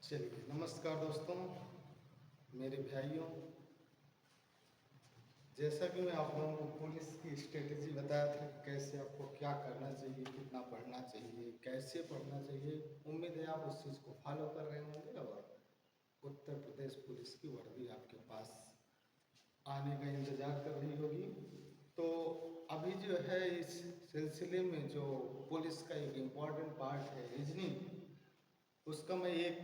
चलिए, नमस्कार दोस्तों, मेरे भाइयों। जैसा कि मैं आप लोगों को पुलिस की स्ट्रेटेजी बताया था कि कैसे आपको क्या करना चाहिए, कितना पढ़ना चाहिए, कैसे पढ़ना चाहिए। उम्मीद है आप उस चीज़ को फॉलो कर रहे होंगे और उत्तर प्रदेश पुलिस की वर्दी आपके पास आने का इंतज़ार कर रही होगी। तो अभी जो है इस सिलसिले में जो पुलिस का एक इम्पॉर्टेंट पार्ट है रीजनिंग, उसका मैं एक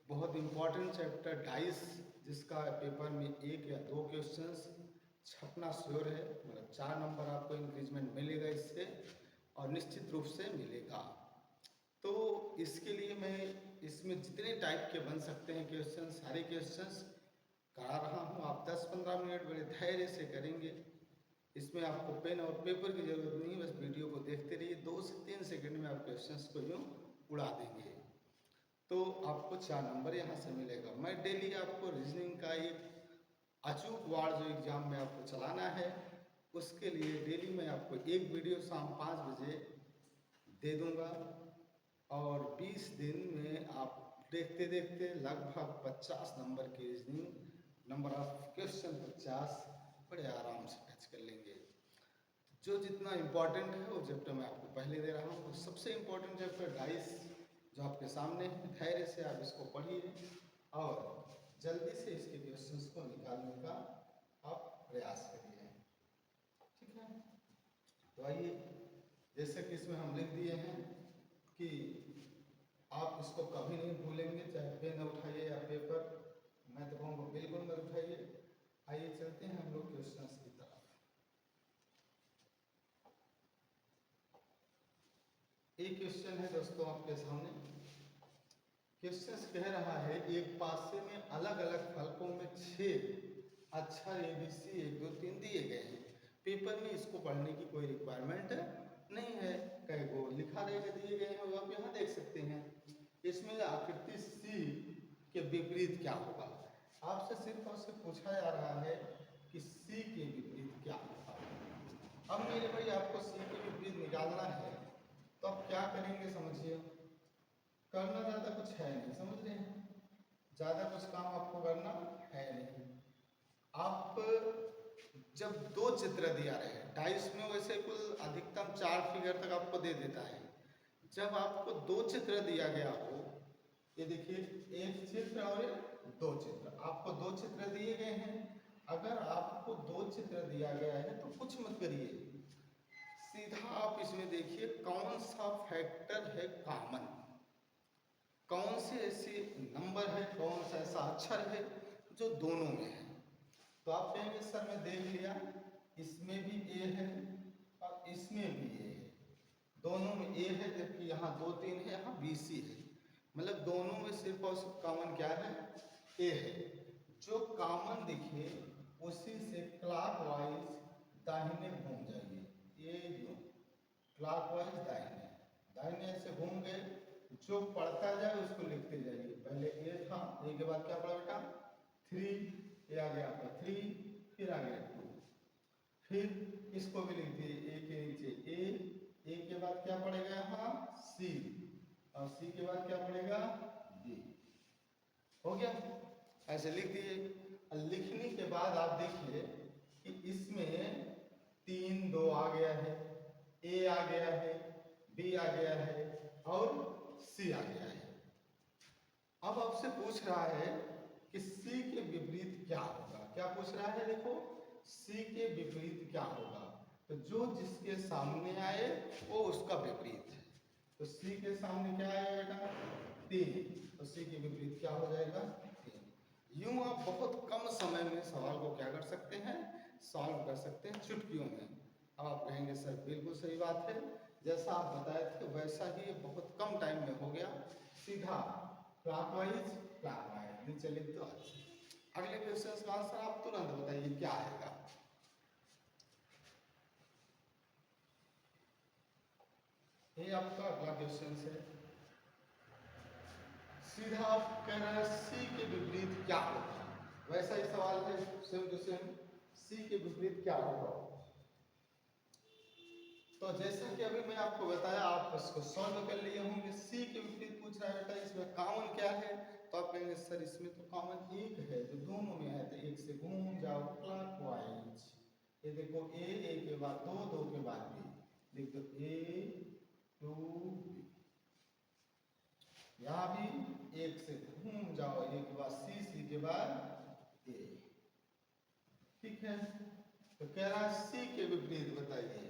बहुत इम्पॉर्टेंट चैप्टर डाइस, जिसका पेपर में 1 या 2 क्वेश्चंस छपना श्योर है, मतलब 4 नंबर आपको इंक्रीजमेंट मिलेगा इससे, और निश्चित रूप से मिलेगा। तो इसके लिए मैं इसमें जितने टाइप के बन सकते हैं क्वेश्चन, सारे क्वेश्चंस करा रहा हूँ। आप 10-15 मिनट बड़े धैर्य से करेंगे। इसमें आपको पेन और पेपर की ज़रूरत नहीं, बस वीडियो को देखते रहिए। 2 से 3 सेकंड में आप क्वेश्चंस को यूँ उड़ा देंगे, तो आपको 4 नंबर यहाँ से मिलेगा। मैं डेली आपको रीजनिंग का एक अचूक वार जो एग्ज़ाम में आपको चलाना है, उसके लिए डेली मैं आपको एक वीडियो शाम 5 बजे दे दूँगा, और 20 दिन में आप देखते देखते लगभग 50 नंबर की रीजनिंग, नंबर ऑफ क्वेश्चन 50, बड़े आराम से टच कर लेंगे। जो जितना इम्पोर्टेंट है वो चैप्टर मैं आपको पहले दे रहा हूँ। तो सबसे इम्पोर्टेंट चैप्टर डाइस जो आपके सामने है, धैर्य से आप इसको पढ़िए और जल्दी से इसके क्वेश्चंस को निकालने का आप प्रयास करिए। ठीक है, तो आइए, जैसे कि इसमें हम लिख दिए हैं कि आप इसको कभी नहीं भूलेंगे, चाहे पेन उठाइए या पेपर। मैं तो कहूँगा बिल्कुल मत उठाइए। आइए चलते हैं हम लोग क्वेश्चंस की तरफ। एक क्वेश्चन है दोस्तों आपके सामने। क्वेश्चन कह रहा है एक पासे में अलग अलग फलकों में 6 अक्षर ABC 1 2 3 दिए गए हैं। पेपर में इसको पढ़ने की कोई रिक्वायरमेंट नहीं है, कई को लिखा रहेगा दिए गए हैं, आप यहाँ देख सकते हैं। इसमें आकृति C के विपरीत क्या होगा। आपसे सिर्फ और सिर्फ पूछा जा रहा है कि C के विपरीत क्या होगा। अब मेरे भाई आपको C के विपरीत निकालना है, तो आप क्या करेंगे समझिए। करना ज़्यादा कुछ है नहीं, समझ रहे हैं, ज़्यादा कुछ काम आपको करना है नहीं। आप जब 2 चित्र दिया रहे, डाइस में वैसे कुल अधिकतम 4 फिगर तक आपको दे देता है। जब आपको 2 चित्र दिया गया हो, ये देखिए, एक चित्र और 2 चित्र, आपको 2 चित्र दिए गए हैं। अगर आपको 2 चित्र दिया गया है तो कुछ मत करिए, सीधा आप इसमें देखिए कौन सा फैक्टर है कॉमन, कौन से ऐसे नंबर है, कौन सा ऐसा अक्षर है जो दोनों में है। तो आप कहेंगे सर मैं देख लिया, इसमें भी ए है और इसमें भी ए है, दोनों में ए है, जबकि यहाँ 2 3 है, यहाँ BC है, मतलब दोनों में सिर्फ और सिर्फ कॉमन क्या है, ए है। जो कॉमन दिखे उसी से क्लॉकवाइज दाहिने घूम जाइए। ये जो क्लॉकवाइज दाहिने दाहिने ऐसे घूम गए, जो पढ़ता जाए उसको लिखते जाइए। पहले ए था, ए के बाद क्या पढ़ा बेटा 3, ये आ गया आपका 3, फिर आ गया 2, फिर इसको भी लिख दिए, ए के नीचे ए के बाद क्या पड़ेगा यहाँ C, और C के बाद क्या पड़ेगा D। हो गया, ऐसे लिख दिए। लिखने के बाद आप देखिए कि इसमें 3 2 आ गया है, A आ गया है, B आ गया है और C आ गया है। अब आपसे पूछ रहा है कि C के विपरीत क्या होगा। क्या पूछ रहा है, देखो C के विपरीत क्या होगा, तो जो जिसके सामने आए वो उसका विपरीत है। तो C के सामने क्या आएगा बेटा 3, तो C के विपरीत क्या हो जाएगा 3। यूं आप बहुत कम समय में सवाल को क्या कर सकते हैं, सॉल्व कर सकते हैं चुटकियों में। अब आप कहेंगे सर बिल्कुल सही बात है, जैसा आप बताए थे वैसा ही बहुत कम टाइम में हो गया, सीधा क्लॉकवाइज क्लॉकवाइज नीचे लिख दो। अगले क्वेश्चन का आंसर आप तुरंत बताइए क्या आएगा। ये आपका अगला क्वेश्चन है, सीधा आप कह रहे हैं C के विपरीत क्या होगा। वैसा ही सवाल है, सेम टू सेम, C के विपरीत क्या होगा। तो जैसा कि अभी मैं आपको बताया, आप इसको सॉल्व कर लिए होंगे सी के विपरीत पूछ रहा है बेटा, इसमें कॉमन क्या है? तो आप कहेंगे सर इसमें तो कॉमन एक है जो दोनों में है, तो एक से घूम जाओ क्लॉकवाइज। ये देखो ए के बाद दो, दो के बाद बी, लिख दो ए टू बी। यहाँ भी एक से घूम जाओ, ए के बाद सी, सी के बाद ए। ठीक है, तो कह रहा है सी के विपरीत बताइए।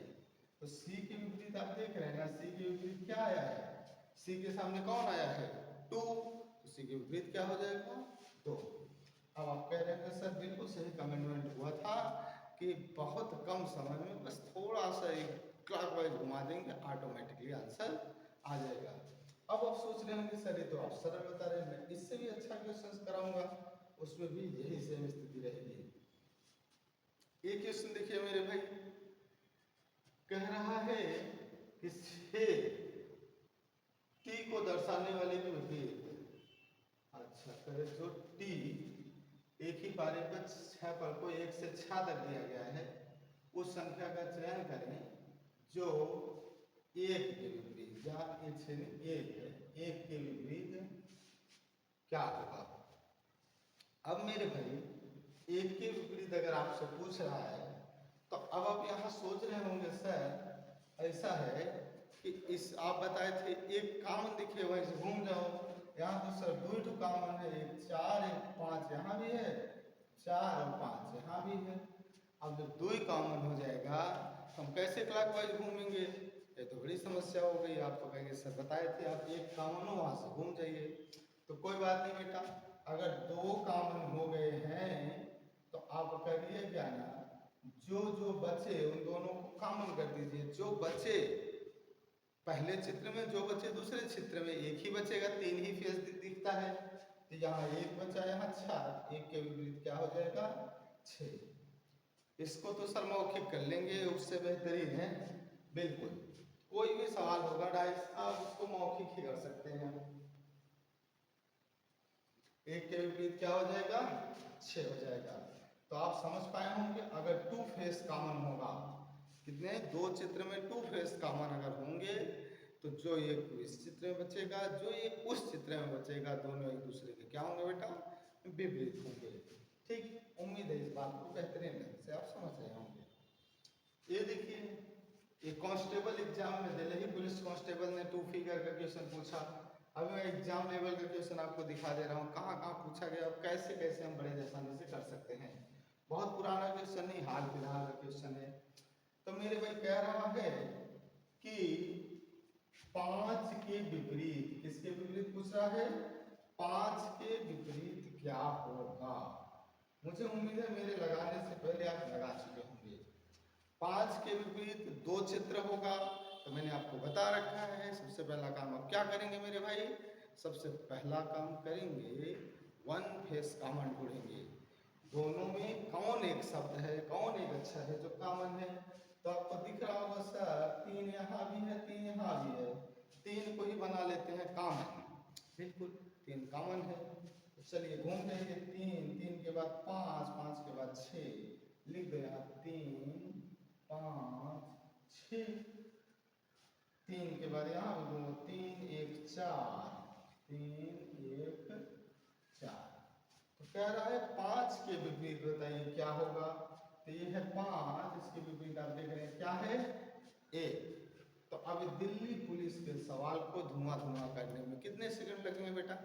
तो सी के विपरीत आप देख रहे हैं ना, सी के विपरीत क्या आया है? सी के सामने कौन आया है? 2। तो सी के विपरीत क्या हो जाएगा? 2। अब आप कह रहे हैं सर बिल्कुल सही कमेंटमेंट हुआ था कि बहुत कम समय में बस थोड़ा सा एक क्लॉकवाइज घुमा देंगे, ऑटोमेटिकली आंसर आ जाएगा। अब आप सोच रहे होंगे सर ये तो आप सरल बता रहे हैं, मैं इससे भी अच्छा क्वेश्चन कराऊंगा, उसमें भी यही सेम स्थिति रहेगी। एक क्वेश्चन देखिए मेरे भाई, कह रहा है कि 6 टी को दर्शाने वाले के विपरीत। अच्छा, करे जो टी एक ही पारी पर 6 पल को 1 से 6 तक दिया गया है, उस संख्या का चयन करें जो 1 के विपरीत, जहाँ ये 6 1 है, 1 के विपरीत क्या होगा? अब मेरे भाई 1 के विपरीत अगर आपसे पूछ रहा है तो अब आप यहाँ सोच रहे होंगे सर ऐसा है कि इस आप बताए थे एक कॉमन दिखे वहीं से घूम जाओ, यहाँ तो सर 2 कॉमन है, एक 4 एक 5 यहाँ भी है, 4 और 5 यहाँ भी है। अब जब 2 कॉमन हो जाएगा तो हम कैसे क्लॉकवाइज घूमेंगे? ये तो बड़ी समस्या हो गई। आप तो कहेंगे सर बताए थे आप एक कॉमन हो वहाँ से घूम जाइए। तो कोई बात नहीं बेटा, अगर 2 कॉमन हो गए हैं तो आप करिए क्या ना, जो जो बचे उन दोनों को कॉमन कर दीजिए। जो बचे पहले चित्र में, जो बचे दूसरे चित्र में, एक ही बचेगा, 3 ही फेस दिखता है, तो यहाँ 1 बचा, यहाँ 6, 1 के विपरीत क्या हो जाएगा? 6। इसको तो सर मौखिक कर लेंगे, उससे बेहतरीन है। बिल्कुल कोई भी सवाल होगा डाइस, आप उसको मौखिक ही कर सकते हैं। 1 के विपरीत क्या हो जाएगा? 6 हो जाएगा। तो आप समझ पाए होंगे, अगर 2 फेस कॉमन होगा, कितने 2 चित्र में 2 फेस कॉमन अगर होंगे तो जो एक इस चित्र में बचेगा, जो एक उस चित्र में बचेगा, दोनों एक दूसरे के क्या होंगे बेटा? विपरीत होंगे। ठीक, उम्मीद है इस बात को बेहतरीन ढंग से आप समझ रहे होंगे। ये देखिए, ये कांस्टेबल एग्जाम में दिल्ली पुलिस कांस्टेबल ने 2 फिगर का क्वेश्चन पूछा। अभी मैं एग्जाम लेवल का क्वेश्चन आपको दिखा दे रहा हूँ, कहाँ कहाँ पूछा गया और कैसे कैसे हम बड़े आसानी से कर सकते हैं। बहुत पुराना क्वेश्चन नहीं, हाल फिलहाल का क्वेश्चन है। तो मेरे भाई कह रहा है कि 5 के विपरीत, किसके विपरीत पूछ रहा है? 5 के विपरीत क्या होगा? मुझे उम्मीद है मेरे लगाने से पहले आप लगा चुके होंगे। 5 के विपरीत 2 चित्र होगा, तो मैंने आपको बता रखा है। सबसे पहला काम आप क्या करेंगे मेरे भाई? सबसे पहला काम करेंगे 1 फेस कॉमन ढूंढेंगे। दोनों में कौन एक शब्द है, कौन एक अक्षर है जो कॉमन है? तो आपको दिख रहा होगा सर 3 यहाँ भी है, 3 यहाँ भी है, 3 को ही बना लेते हैं कॉमन। बिल्कुल 3 कॉमन है, तो चलिए घूम जाइए। 3, 3 के बाद 5, 5 के बाद 6, लिख दो यहाँ 3 5 6। 3 के बाद यहाँ भी दूंगा 3 1 4, 3 1 4। तो कह रहा है 5 के विपरीत बताइए क्या होगा? तो ये है 5, इसके विपरीत आप देख रहे हैं क्या है? 1। तो अब दिल्ली पुलिस के सवाल को धुआं धुआं करने में कितने सेकंड लगेंगे बेटा?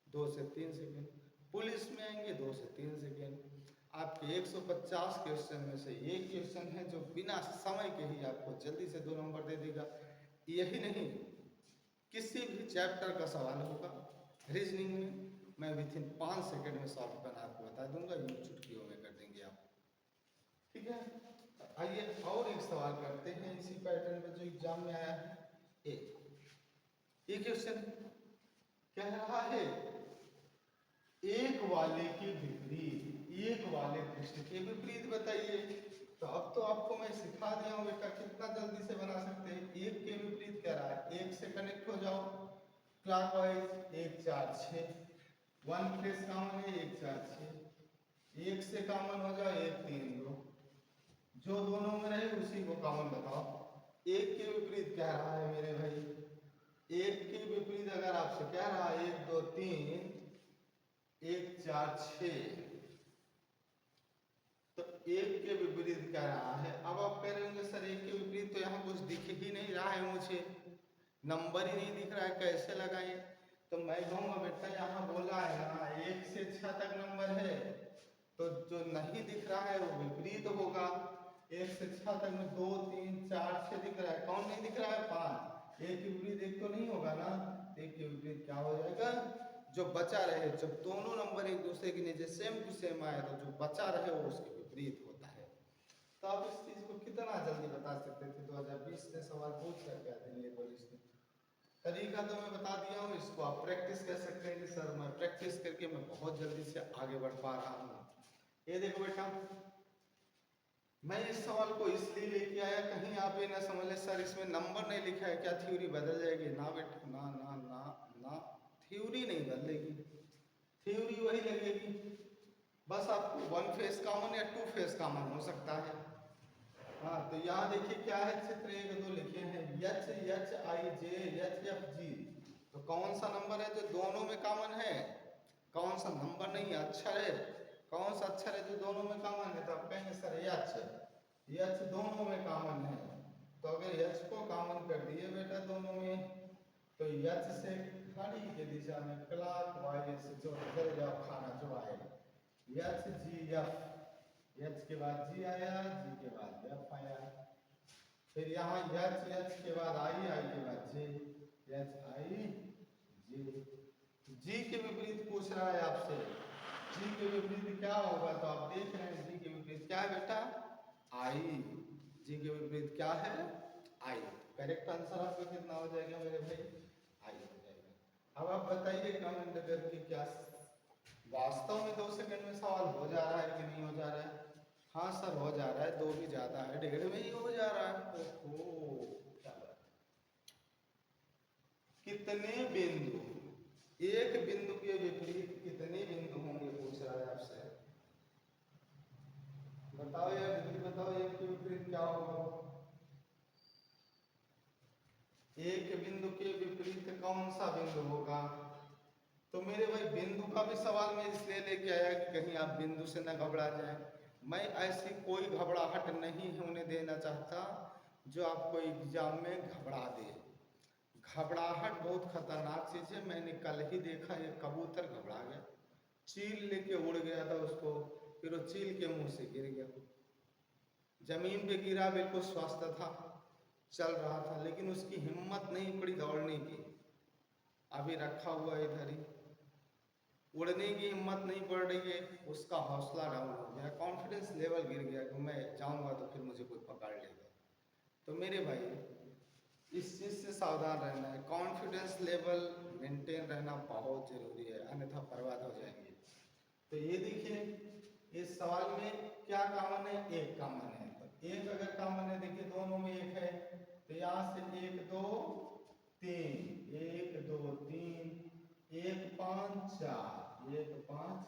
2 से 3 सेकंड। पुलिस में आएंगे 2 से 3 सेकंड। आपके 150 क्वेश्चन में से एक क्वेश्चन है जो बिना समय के ही आपको जल्दी से 2 नंबर दे देगा। यही नहीं, किसी भी चैप्टर का सवाल होगा रीजनिंग में, मैं विथिन 5 सेकंड में सॉल्व करना आपको बता दूंगा, यूं चुटकियों में कर देंगे आप। ठीक है, आइए और एक सवाल करते हैं इसी पैटर्न में जो एग्जाम में आया है। ये क्वेश्चन कह रहा है एक वाले के विपरीत, एक वाले पृष्ठ के विपरीत बताइए। तो अब तो आपको मैं सिखा दिया हूँ बेटा कितना जल्दी से बना सकते हैं। एक के विपरीत कह रहा है, 1 से कनेक्ट हो जाओ क्लॉकवाइज, 1 4 6, 1 फेस कॉमन है 1 4 6, 1 से कॉमन हो जाओ 1 3 2, जो दोनों में रहे उसी को कॉमन बताओ। एक के विपरीत कह रहा है मेरे भाई, एक के आपसे क्या रहा 1 2 3 1 4 6, तो एक के विपरीत क्या रहा है। अब आप कह रहे होंगे सर एक के विपरीत तो यहाँ कुछ दिख ही नहीं रहा है, मुझे नंबर ही नहीं दिख रहा है, कैसे लगाएं। तो मैं कहूँगा बेटा यहाँ बोला है ना 1 से 6 तक नंबर है, तो जो नहीं दिख रहा है वो विपरीत होगा। 1 से 6 तक में 2 3 4 6 दिख रहा है, कौन नहीं दिख रहा है 5। एक के विपरीत एक तो नहीं होगा ना, एक के विपरीत क्या हो जाएगा, जो बचा रहे। जब दोनों नंबर एक दूसरे के नीचे सेम टू सेम आए तो जो बचा रहे वो उसके विपरीत होता है। तो आप इस चीज को कितना जल्दी बता सकते थे। 2020 में सवाल पूछ कर क्या थे लेवल इसमें, तरीका तो मैं बता दिया हूँ, इसको आप प्रैक्टिस कर सकते हैं कि सर मैं प्रैक्टिस करके मैं बहुत जल्दी से आगे बढ़ पा रहा हूँ। ये देखो बेटा, मैं इस सवाल को इसलिए लेके आया कहीं आप ये ना समझ ले सर इसमें नंबर नहीं लिखा है, क्या थ्योरी बदल जाएगी। ना बेटा, ना ना ना ना, थ्योरी नहीं बदलेगी, थ्योरी वही लगेगी, बस आपको 1 फेस कॉमन या 2 फेस कॉमन हो सकता है। हाँ, तो यहाँ देखिए क्या है, चित्र 1 2 लिखे हैं H H I J H F G. तो कौन सा नंबर है जो दोनों में कॉमन है, कौन सा नंबर नहीं है, अक्षर है, कौन सा अक्षर है जो दोनों में कॉमन है। तो आप कहेंगे सर एच दोनों में कॉमन है। तो अगर एच को कॉमन कर दिए बेटा दोनों में, तो एच से घड़ी के दिशा में क्लॉकवाइज जो चल जाओ खाना जो आएगा, एच जी एफ, एच के बाद जी आया, जी के बाद एफ आया, फिर यहाँ एच के बाद आई के बाद जे, एच आई जे। जी के विपरीत पूछ रहा है आपसे, जी के विपरीत क्या होगा। तो आप देख रहे हैं जी के विपरीत क्या है बेटा, आई। जी के विपरीत क्या है, आई। करेक्ट आंसर आपका कितना हो जाएगा मेरे भाई, आई हो जाएगा। अब आप बताइए कमेंट करके क्या वास्तव में 2 सेकंड में सवाल हो जा रहा है कि नहीं हो जा रहा है। हाँ सर हो जा रहा है, 2 भी ज्यादा है, 1.5 में ही हो जा रहा है। ओहो, क्या बात। कितने बिंदु, एक बिंदु के विपरीत कितने बिंदु होंगे पूछ रहा है आपसे। बताओ यार जल्दी बताओ, एक के विपरीत क्या होगा। एक बिंदु के विपरीत कौन सा बिंदु होगा। तो मेरे भाई बिंदु का भी सवाल मैं इसलिए लेके आया कि कहीं आप बिंदु से न घबरा जाए। मैं ऐसी कोई घबराहट नहीं होने देना चाहता जो आपको एग्जाम में घबरा दे। घबराहट बहुत खतरनाक चीज है। मैंने कल ही देखा एक कबूतर घबरा गया, चील लेके उड़ गया था उसको, फिर वो चील के मुंह से गिर गया, जमीन पे गिरा, बिल्कुल स्वस्थ था, चल रहा था, लेकिन उसकी हिम्मत नहीं पड़ी दौड़ने की। अभी रखा हुआ इधर ही, उड़ने की हिम्मत नहीं पड़ रही है, उसका हौसला डाउन हो गया, कॉन्फिडेंस लेवल गिर गया कि मैं जाऊंगा तो फिर मुझे कोई पकड़ लेगा। तो मेरे भाई इस चीज से सावधान रहना है, कॉन्फिडेंस लेवल मेंटेन रहना बहुत जरूरी है, अन्यथा बर्बाद हो जाएंगे। तो ये देखिए इस सवाल में क्या कॉमन है, एक कॉमन है। तो एक अगर कॉमन है, देखिए दोनों में एक है, तो यहाँ से 1 2 3, 1 2 3, 1 5 4, 1 5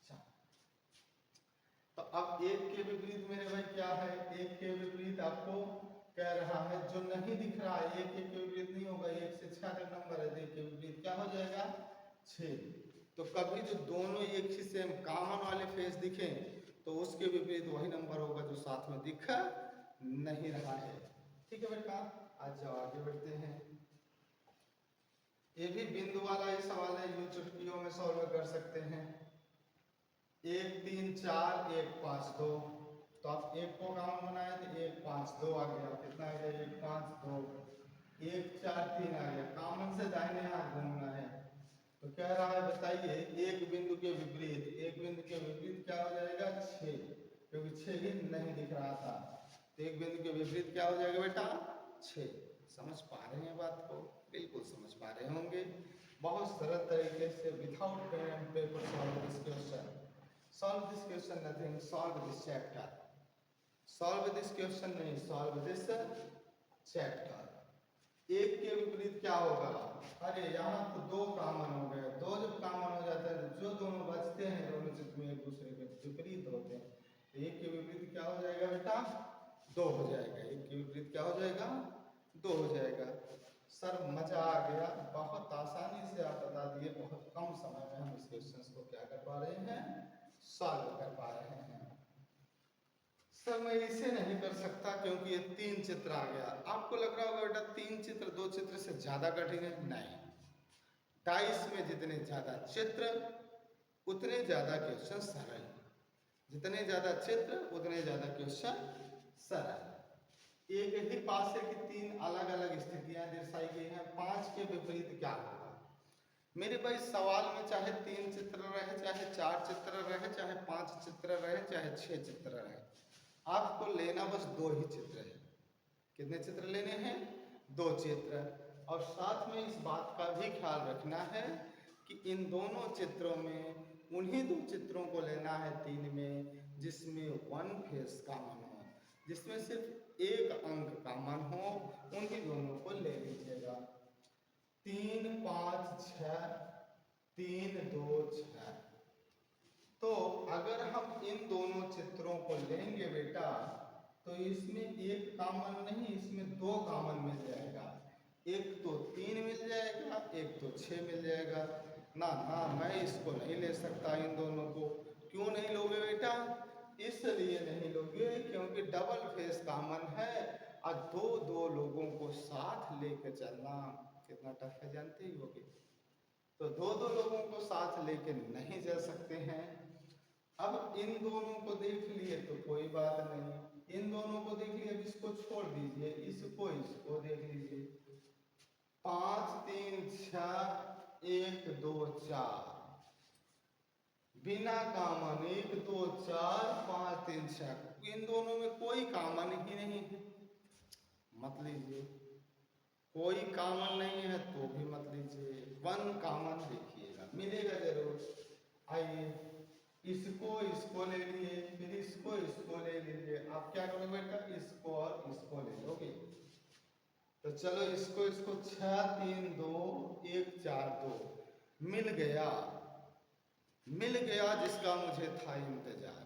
4। तो अब एक के विपरीत मेरे भाई क्या है, एक के विपरीत आपको कह रहा है जो नहीं दिख रहा है, एक के विपरीत नहीं होगा, 1 से 6 तक नंबर है, तो एक के विपरीत क्या हो जाएगा 6। तो कभी जो दोनों एक ही सेम कॉमन वाले फेस दिखे तो उसके विपरीत वही नंबर होगा जो साथ में दिख नहीं रहा है। ठीक है बेटा, आज जाओ आगे बढ़ते हैं। ये भी बिंदु वाला ही सवाल है, यूं चुटकियों में सॉल्व कर सकते हैं। 1 3 4 1 5 2, तो आप 1 को कॉमन बनाए तो 1 5 2 आ गया, कितना आ गया 1 5 2, 1 4 3 आ गया, कॉमन से दाहिने हाथ घूमना है। तो कह रहा है बताइए एक बिंदु के विपरीत, एक बिंदु के विपरीत क्या हो जाएगा 6, क्योंकि 6 ही नहीं दिख रहा था, तो एक बिंदु के विपरीत क्या हो जाएगा बेटा 6। समझ पा रहे हैं बात को, बिल्कुल समझ पा रहे होंगे। बहुत सरल तरीके से without pen and paper solve this question, solve this question nothing, solve this chapter, solve this question नहीं, सॉल्व दिस चैप्टर। एक के विपरीत क्या होगा, अरे यहाँ तो 2 कॉमन हो गए, 2 जब कॉमन हो जाता है तो जो दोनों बचते हैं दोनों चित्र में एक दूसरे के विपरीत होते हैं, तो एक के विपरीत क्या हो जाएगा बेटा 2 हो जाएगा, एक के विपरीत क्या हो जाएगा 2 हो जाएगा। सर मजा आ गया, बहुत आसानी से क्वेश्चंस को क्या कर पा रहे हैं, सॉल्व कर पा रहे हैं। सर मैं इसे नहीं कर सकता क्योंकि ये 3 चित्र आ गया। आपको लग रहा होगा बेटा 3 चित्र 2 चित्र से ज्यादा कठिन है। नहीं, 22 में जितने ज्यादा चित्र उतने ज्यादा क्वेश्चन सरल, जितने ज्यादा चित्र उतने ज्यादा क्वेश्चन सरल। एक ही पासे की 3 अलग अलग स्थितियां दर्शाई गई हैं। 5 के विपरीत क्या होगा मेरे भाई। सवाल में चाहे 3 चित्र रहे, चाहे 4 चित्र रहे, चाहे 5 चित्र रहे, चाहे 6 चित्र रहे, आपको लेना बस 2 ही चित्र है। कितने चित्र लेने हैं, 2 चित्र। और साथ में इस बात का भी ख्याल रखना है कि इन दोनों चित्रों में उन्हीं 2 चित्रों को लेना है 3 में जिसमें 1 फेस कॉमन हो, जिसमें सिर्फ एक अंक कॉमन हो, उन्हीं दोनों को ले लीजिएगा। 3 5 6 3 2 6। तो अगर हम इन दोनों चित्रों को लेंगे बेटा तो इसमें एक कॉमन नहीं, इसमें 2 कॉमन मिल जाएगा। एक तो 3 मिल जाएगा, एक तो 6 मिल जाएगा। ना ना मैं इसको नहीं ले सकता इन दोनों को। क्यों नहीं लोगे बेटा, इसलिए नहीं लोगे क्योंकि डबल फेस कॉमन है और 2 लोगों को साथ लेके चलना कितना टफ है जानते ही होगे। तो 2 लोगों को साथ लेके नहीं चल सकते हैं। अब इन दोनों को देख लिए तो कोई बात नहीं, इन दोनों को देख लिए, अब इसको छोड़ दीजिए, इसको देख लीजिए। 5 3 6 1 2 4 बिना कॉमन 1 2 4 5 3 6, इन दोनों में कोई कॉमन ही नहीं है, मत लीजिए। कोई कॉमन नहीं है तो भी मत लीजिए। 1 कॉमन देखिएगा, मिलेगा जरूर। आइए इसको ले लिए, फिर इसको ले लीजिए। आप क्या करोगे बेटा, इसको और इसको ले लोगे। तो चलो इसको 6 3 2 1 4 2 मिल गया जिसका मुझे था इंतजार,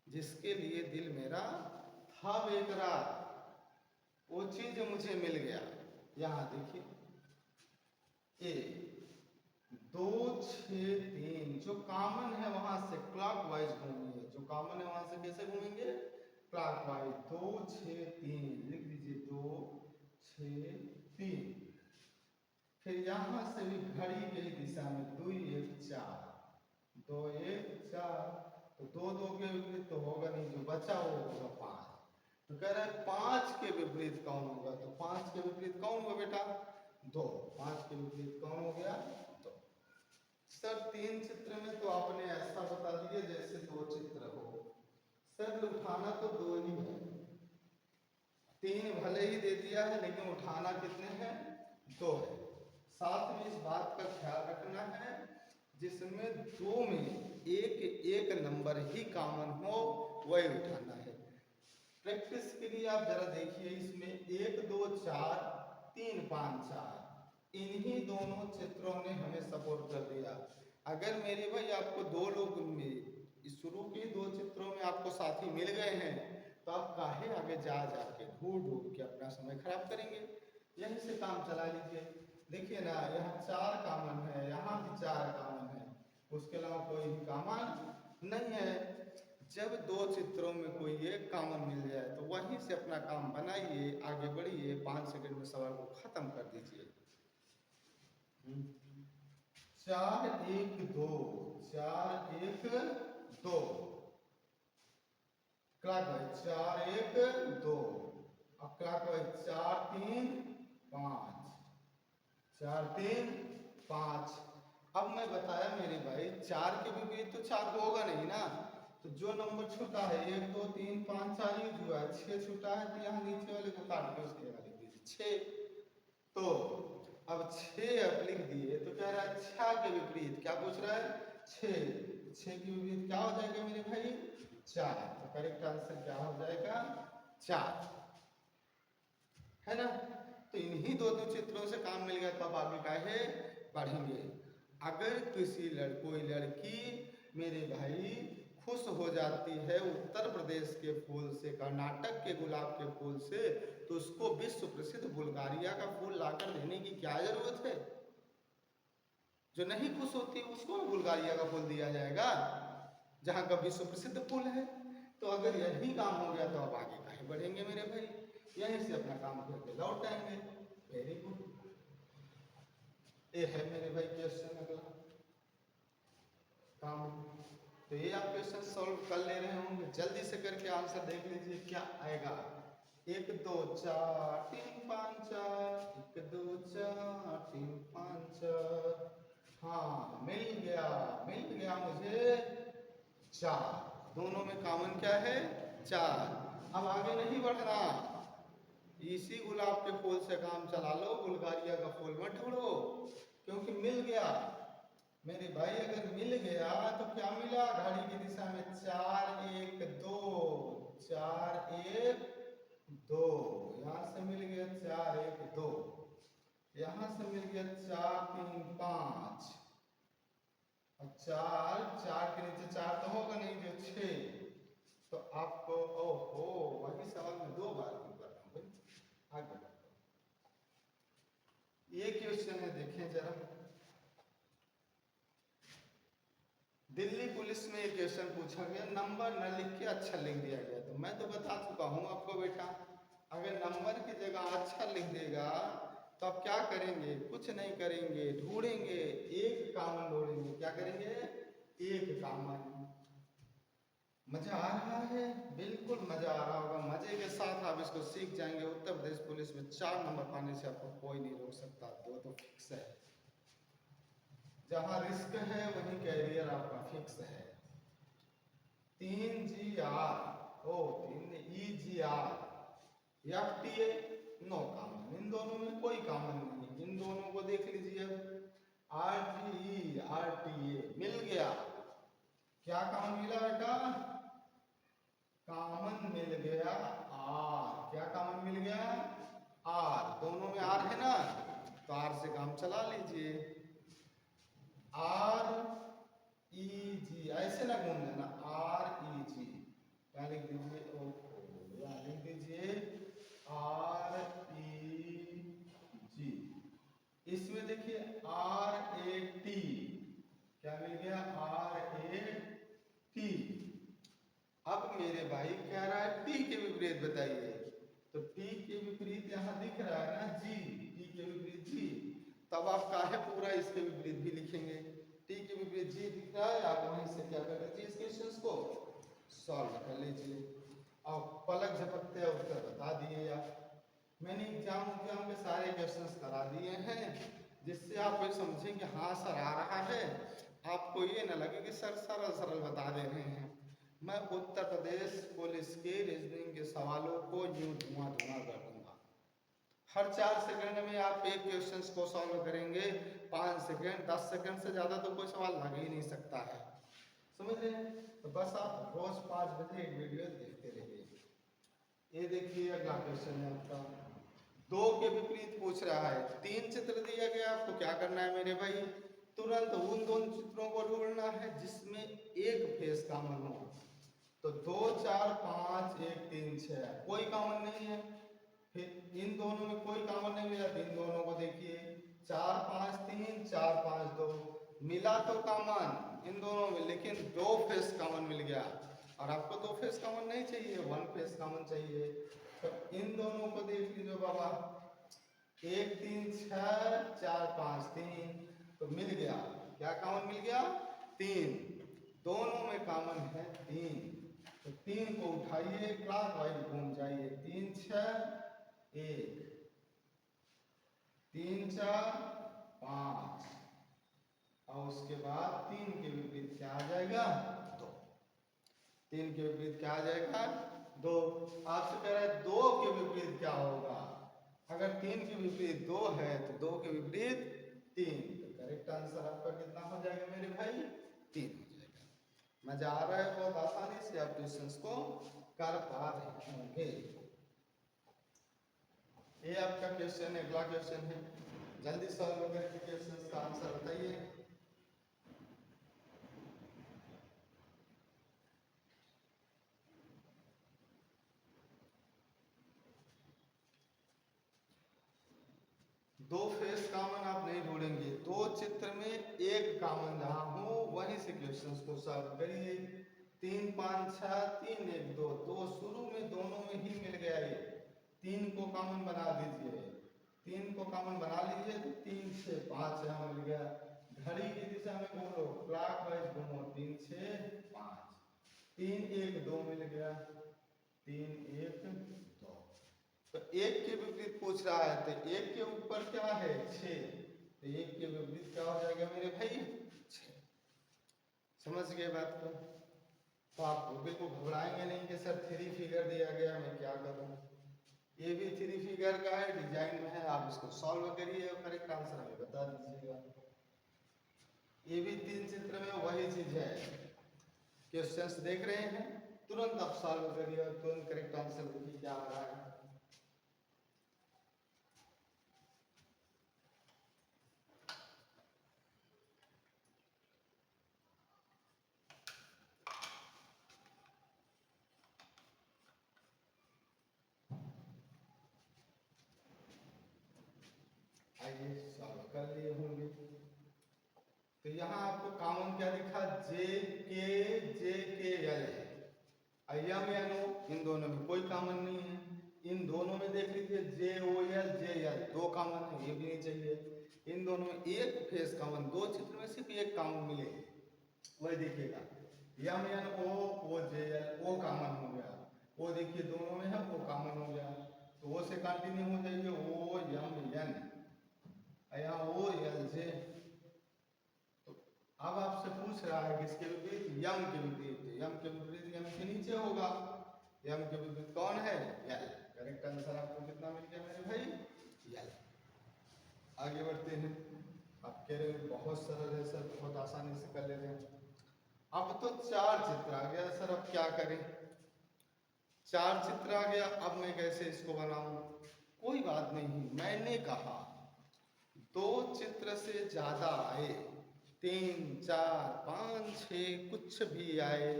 जिसके लिए दिल मेरा था बेकरार, वो चीज मुझे मिल गया। यहाँ देखिए 1 2 6 3 जो कॉमन है वहां से क्लॉकवाइज घूमिए, जो कॉमन है वहां से कैसे घूमेंगे, क्लॉकवाइज। 2 6 3 लिख दीजिए, 2 6 3। फिर यहां से भी घड़ी की दिशा में 2 1 4 2 1 4, तो 2 के विपरीत तो होगा नहीं, जो बचा वो होगा 5। तो कह रहा है 5 के विपरीत कौन होगा, तो 5 के विपरीत कौन होगा बेटा, 2। 5 के विपरीत कौन हो गया, 2। सर 3 चित्र में तो आपने ऐसा बता दिया जैसे 2 चित्र हो। सर उठाना तो 2 ही है, 3 भले ही दे दिया है लेकिन उठाना कितने हैं, 2 है। साथ में इस बात का ख्याल रखना है जिसमें 2 में एक नंबर ही कॉमन हो वही उठाना है। प्रैक्टिस के लिए आप जरा देखिए, इसमें 1 2 4 3 5 4 इन्हीं दोनों चित्रों ने हमें सपोर्ट कर दिया। अगर मेरे भाई आपको 2 लोग में शुरू के 2 चित्रों में आपको साथी मिल गए हैं तो आप काहे आगे जाके ढूंढ के अपना समय खराब करेंगे, यहीं से काम चला लीजिए। देखिए ना यहाँ 4 कॉमन है, यहाँ भी 4 कॉमन है, उसके अलावा कोई भी कॉमन नहीं है। जब 2 चित्रों में कोई एक कॉमन मिल जाए तो वहीं से अपना काम बनाइए, आगे बढ़िए, 5 सेकंड में सवाल को खत्म कर दीजिए। 4 1 2 4 1 2 क्लॉकवाइज 4 1 2 और क्लॉकवाइज 4 3 5 4 3 5। अब मैं बताया मेरे भाई 4 के विपरीत तो 4 होगा नहीं ना, तो जो नंबर छूटा है 1 2 3 5 4 यूज हुआ है, 6 छूटा है तो यहाँ नीचे वाले को काट के उसके बाद लिख दीजिए 6। तो अब 6 अब लिख दिए तो कह रहा है 6 के विपरीत क्या पूछ रहा है, 6 के विपरीत क्या हो जाएगा मेरे भाई, 4। तो करेक्ट आंसर क्या हो जाएगा, 4 है ना। तो इन्हीं 2 चित्रों से काम मिल गया तो अब आगे काहे बढ़ेंगे। अगर किसी कोई लड़की मेरे भाई खुश हो जाती है उत्तर प्रदेश के फूल से, कर्नाटक के गुलाब के फूल से, तो उसको विश्व प्रसिद्ध बुल्गारिया का फूल लाकर देने की क्या जरूरत है। जो नहीं खुश होती है उसको बुल्गारिया का फूल दिया जाएगा, जहाँ का विश्व प्रसिद्ध फूल है। तो अगर यही काम हो गया तो अब आगे कहीं बढ़ेंगे मेरे भाई, यहीं से अपना काम करके लौट आएंगे। वेरी गुड, ये है मेरे भाई क्वेश्चन अगला काम। तो ये आप क्वेश्चन सॉल्व कर ले रहे होंगे, जल्दी से करके आंसर देख लीजिए क्या आएगा। 1 2 4 3 5 4, 1 2 4 3 5 4। हाँ मिल गया मुझे 4। दोनों में कॉमन क्या है? 4। अब आगे नहीं बढ़ना, इसी गुलाब के फूल से काम चला लो, बुल्गारिया का फूल मत ढूंढो, क्योंकि मिल गया मेरे भाई। अगर मिल गया तो क्या मिला? घड़ी की दिशा में 4 1 2, 4 1 2, यहाँ से मिल गया 4 1 2, यहाँ से मिल गया 4 3 5, और 4 के नीचे 4 तो होगा नहीं, जो 6। तो आपको ओहो वही सवाल में 2 बार क्यों कर रहा हूँ भाई, आगे बढ़ो। ये क्वेश्चन है, देखें जरा। दिल्ली पुलिस में एक क्वेश्चन पूछा गया, नंबर न लिख के अच्छा लिख दिया गया। तो मैं तो बता चुका हूं आपको बेटा, अगर नंबर की जगह अच्छा लिख देगा तो आप क्या करेंगे? कुछ नहीं करेंगे, ढूंढेंगे, एक कॉमन ढूंढेंगे। क्या करेंगे? एक कॉमन। मजा आ रहा है? बिल्कुल मजा आ रहा होगा, मजे के साथ आप इसको सीख जाएंगे। उत्तर प्रदेश पुलिस में 4 नंबर पाने से आपको कोई नहीं रोक सकता, 2 तो फिक्स है। जहां रिस्क है वहीं कैरियर आपका फिक्स है। 3 GR, ओ 3 EGR, FTA, नो कॉमन, इन दोनों में कोई कॉमन नहीं। इन दोनों को देख लीजिए। RGE RTA मिल गया, क्या कॉमन मिला बेटा? कॉमन मिल गया R। क्या कॉमन मिल गया? R। दोनों में R है ना, तो R से काम चला लीजिए। REG, ऐसे ना घूम देना, REG क्या लिख दीजिए? यहाँ लिख दीजिए REG। इसमें देखिए RAT, क्या मिल गया? RAT। अब मेरे भाई कह रहा है T के विपरीत बताइए, तो T के विपरीत यहाँ दिख रहा है ना G, T के विपरीत G। तब आप काहे पूरा इसके विपरीत भी लिखेंगे? T के विपरीत G दिख रहा है, आप वहीं से क्या कर लीजिए, इस क्वेश्चन को सॉल्व कर लीजिए। अब पलक झपकते उत्तर बता दिए आप। मैंने एग्जाम के सारे क्वेश्चंस करा दिए हैं, जिससे आप ये समझें कि हाँ सर आ रहा है। आपको ये ना लगे कि सर सरल सरल बता दे रहे हैं। मैं उत्तर प्रदेश पुलिस के रीजनिंग के सवालों को यूं धुआं धुआं कर दूंगा। हर 4 सेकंड में आप एक क्वेश्चन को सॉल्व करेंगे। 5 सेकंड 10 सेकंड से ज्यादा तो कोई सवाल लग ही नहीं सकता है, समझ रहे हैं? तो बस आप रोज 5 बजे एक वीडियो देखते रहिए। ये देखिए अगला क्वेश्चन है आपका, 2 के विपरीत पूछ रहा है। 3 चित्र दिया गया, आपको क्या करना है मेरे भाई? तुरंत उन दोनों चित्रों को ढूंढना है जिसमें एक फेस कॉमन हो। तो 2 4 5 1 3 6, कोई कॉमन नहीं है। फिर इन दोनों में कोई कॉमन नहीं मिला, इन दोनों को देखिए 4 5 3 4 5 2, मिला तो कॉमन इन दोनों में, लेकिन 2 फेस कॉमन मिल गया। और आपको 2 फेस कॉमन नहीं चाहिए, 1 फेस कॉमन चाहिए। तो इन दोनों को देख लीजिए बाबा, 1 3 6 4 5 3, तो मिल गया, क्या कॉमन मिल गया? 3। दोनों में कॉमन है 3, तो 3 को उठाइए, क्लॉकवाइज घूम जाइए। 3 6 1, 3 4 5, और उसके बाद 3 के विपरीत क्या आ जाएगा? 2। 3 के विपरीत क्या आ जाएगा? 2। आपसे कह रहा है 2 के विपरीत क्या होगा? अगर 3 के विपरीत 2 है तो 2 के विपरीत 3, तो करेक्ट आंसर आपका कितना हो जाएगा मेरे भाई? 3 हो जाएगा। मजा आ रहा है? बहुत आसानी से आप क्वेश्चंस को कर पा रहे होंगे। ये आपका क्वेश्चन है, अगला क्वेश्चन है, जल्दी सॉल्व करके क्वेश्चन का आंसर बताइए। दो फेस कॉमन आप नहीं ढूंढेंगे, 2 चित्र में कॉमन जहां हो वहीं से क्वेश्चंस को सॉल्व करिए। 3 5 6 3 1 2, तो शुरू में दोनों में ही मिल गया ये, 3 को कॉमन बना दीजिए, 3 को कॉमन बना लीजिए तो 3 6 5 यहाँ मिल गया। घड़ी की दिशा में घूमो, क्लॉकवाइज घूमो, 3 6 5, 3 1 2 मिल गया, 3 1 2। तो एक के विपरीत पूछ रहा है, तो एक के ऊपर क्या है 6, तो एक के विपरीत क्या हो जाएगा मेरे भाई 6। समझ गए बात को? तो आप बिल्कुल घबराएंगे नहीं कि सर 3 फिगर दिया गया मैं क्या करूं। ये भी 3 फिगर का है, डिजाइन में है, आप इसको सॉल्व करिए और करेक्ट आंसर हमें बता दीजिएगा। ये भी 3 चित्र में वही चीज है, क्वेश्चंस देख रहे हैं तुरंत आप सॉल्व करिए और तुरंत करेक्ट आंसर लिखिए क्या आ रहा है। आइए सॉल्व कर लिए होंगे। तो यहाँ आपको कॉमन क्या दिखा, जे के एल, यम एन ओ, इन दोनों में कोई कॉमन नहीं है। इन दोनों में देख लीजिए जे ओ एल जे एल, दो कॉमन है, ये भी नहीं चाहिए। इन दोनों में एक फेस कॉमन, दो चित्र में सिर्फ एक कॉमन मिले, वही देखिएगा, M N O J L, O common हो गया, वो देखिए दोनों में है, वो कॉमन हो गया, तो वो से कंटिन्यू हो जाइए, ओ यम एन, यहाँ ओ एल जे। तो अब आपसे पूछ रहा है किसके विपरीत, यम के विपरीत, यम के विपरीत यम के नीचे होगा, यम के विपरीत कौन है, यल। करेक्ट आंसर आपको कितना मिल गया मेरे भाई, यल। आगे बढ़ते हैं। आप कह रहे हो बहुत सरल है सर, बहुत आसानी से कर लेते हैं। अब तो 4 चित्र आ गया सर, अब क्या करें, 4 चित्र आ गया, अब मैं कैसे इसको बनाऊं। कोई बात नहीं, मैंने कहा 2 चित्र से ज्यादा आए, 3 4 5 6 कुछ भी आए,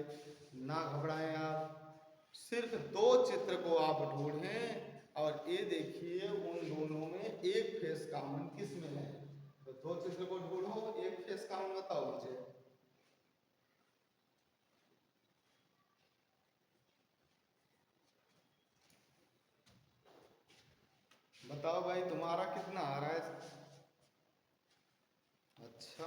ना घबराएं आप, सिर्फ 2 चित्र को आप ढूंढें और ये देखिए उन दोनों में एक फेस कॉमन किस में है। तो 2 चित्र को ढूंढो, एक फेस कॉमन बताओ मुझे। बताओ भाई तुम्हारा कितना आ रहा है। अच्छा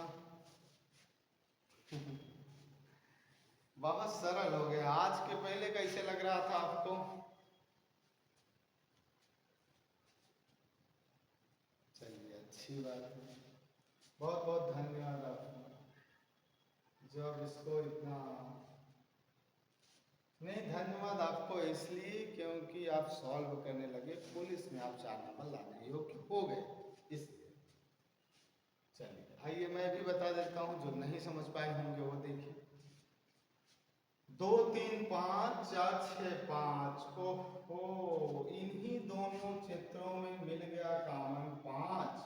बहुत सरल हो गया, आज के पहले कैसे लग रहा था आपको। चलिए अच्छी बात है, बहुत बहुत धन्यवाद आपको जो अब इसको इतना, नहीं धन्यवाद आपको इसलिए क्योंकि आप सॉल्व करने लगे, पुलिस में आप 4 नंबर लाने योग्य हो गए इसलिए। चलिए आइए मैं भी बता देता हूँ, जो नहीं समझ पाए होंगे वो देखिए। 2 3 5 4 6 5, ओहो इन्हीं दोनों चित्रों में मिल गया कॉमन 5।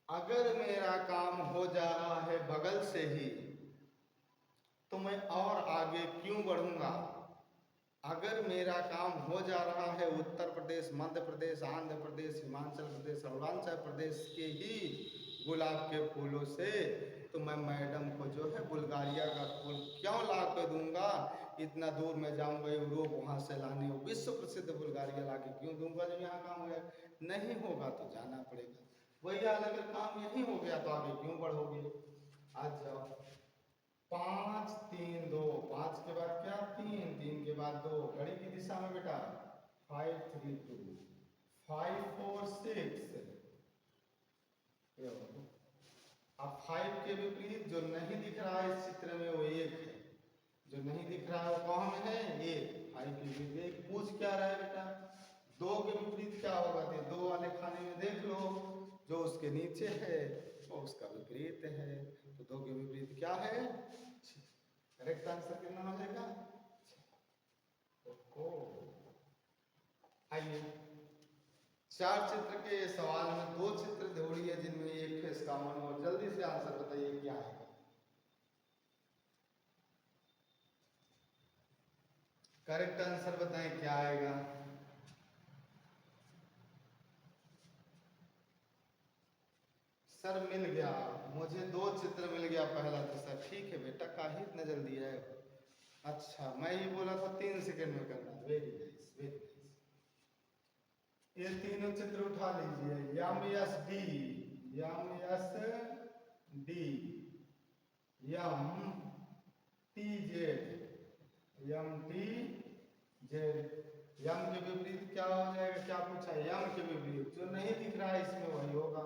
अगर मेरा काम हो जा रहा है बगल से ही तो मैं और आगे क्यों बढ़ूंगा। अगर मेरा काम हो जा रहा है उत्तर प्रदेश, मध्य प्रदेश, आंध्र प्रदेश, हिमाचल प्रदेश, अरुणाचल प्रदेश के ही गुलाब के फूलों से, तो मैं मैडम को जो है बुल्गारिया का फूल क्यों ला के दूंगा। इतना दूर मैं जाऊंगा यूरोप, वहां से लाने विश्व प्रसिद्ध बुल्गारिया ला के क्यों दूंगा जब यहाँ काम है। नहीं होगा तो जाना पड़ेगा। वही हाल, अगर काम यही हो गया तो आगे क्यों बढ़ोगे। आज जाओ 5 3 2, 5 के बाद क्या 3, 3 के बाद 2, घड़ी की दिशा में बेटा 5 3 2, 5 4 6। अब 5 के विपरीत जो नहीं दिख रहा है इस चित्र में वो 1 है, जो नहीं दिख रहा है वो कौन है 1। 5 के विपरीत पूछ क्या रहा है बेटा, 2 के विपरीत क्या होगा, तो 2 वाले खाने में देख लो, जो उसके नीचे है वो उसका विपरीत है, तो 2 के विपरीत क्या है। करेक्ट आंसर कितना हो जाएगा। आइए 4 चित्र के सवाल में 2 चित्र ढूंढिए जिनमें एक फेस कॉमन हो, जल्दी से आंसर बताइए क्या है। करेक्ट आंसर बताएं क्या आएगा। सर मिल गया, मुझे 2 चित्र मिल गया पहला तो सर ठीक है बेटा, काहे इतना जल्दी है। अच्छा मैं ही बोला था 3 सेकंड में करना। Very nice very nice. ये तीनों चित्र उठा लीजिए। M S D, M S D, M T Z, M T Z. M के विपरीत क्या हो जाएगा, क्या पूछा है? यम के विपरीत जो नहीं दिख रहा है इसमें वही होगा।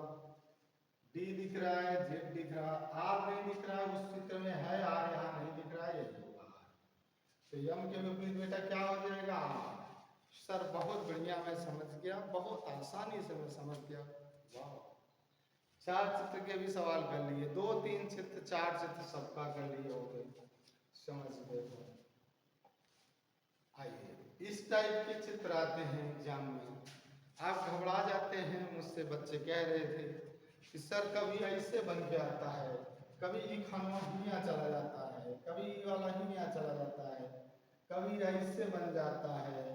डी दिख रहा है, जेड दिख रहा है, आर नहीं दिख रहा है, उस चित्र में है आर, यहाँ नहीं दिख रहा है, यही होगा आर। तो यम के विपरीत बेटा क्या हो जाएगा? आर। सर बहुत बढ़िया, मैं समझ गया, बहुत आसानी से मैं समझ गया। वाह, 4 चित्र के भी सवाल कर लिए, 2 3 चित्र 4 चित्र सबका कर लिए हो गए, समझ गए। आइए इस टाइप के चित्र आते हैं एग्जाम में, आप घबरा जाते हैं। मुझसे बच्चे कह रहे थे कि सर कभी ऐसे बन के आता है, कभी ई खानवा हियाँ चला जाता है, कभी ई वाला हियाँ चला जाता है, कभी ऐसे बन जाता है,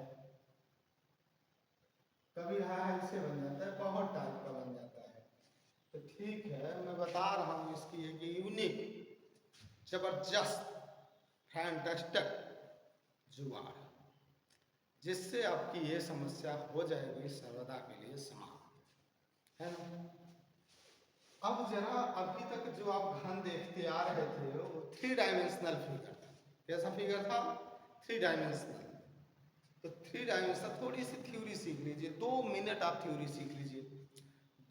कभी ऐसे बन जाता है, बहुत टाइप का बन जाता है। तो ठीक है, मैं बता रहा हूँ इसकी एक यूनिक जबरदस्त फैंटास्टिक जुगाड़, जिससे आपकी ये समस्या हो जाएगी सर्वदा के लिए समाप्त, है ना। अब जरा अभी तक जो आप घन देखते आ रहे थे वो 3 डायमेंशनल फिगर था। कैसा फिगर था? 3 डायमेंशनल। तो 3 डायमेंशनल थोड़ी सी थ्योरी सीख लीजिए, 2 मिनट आप थ्योरी सीख लीजिए।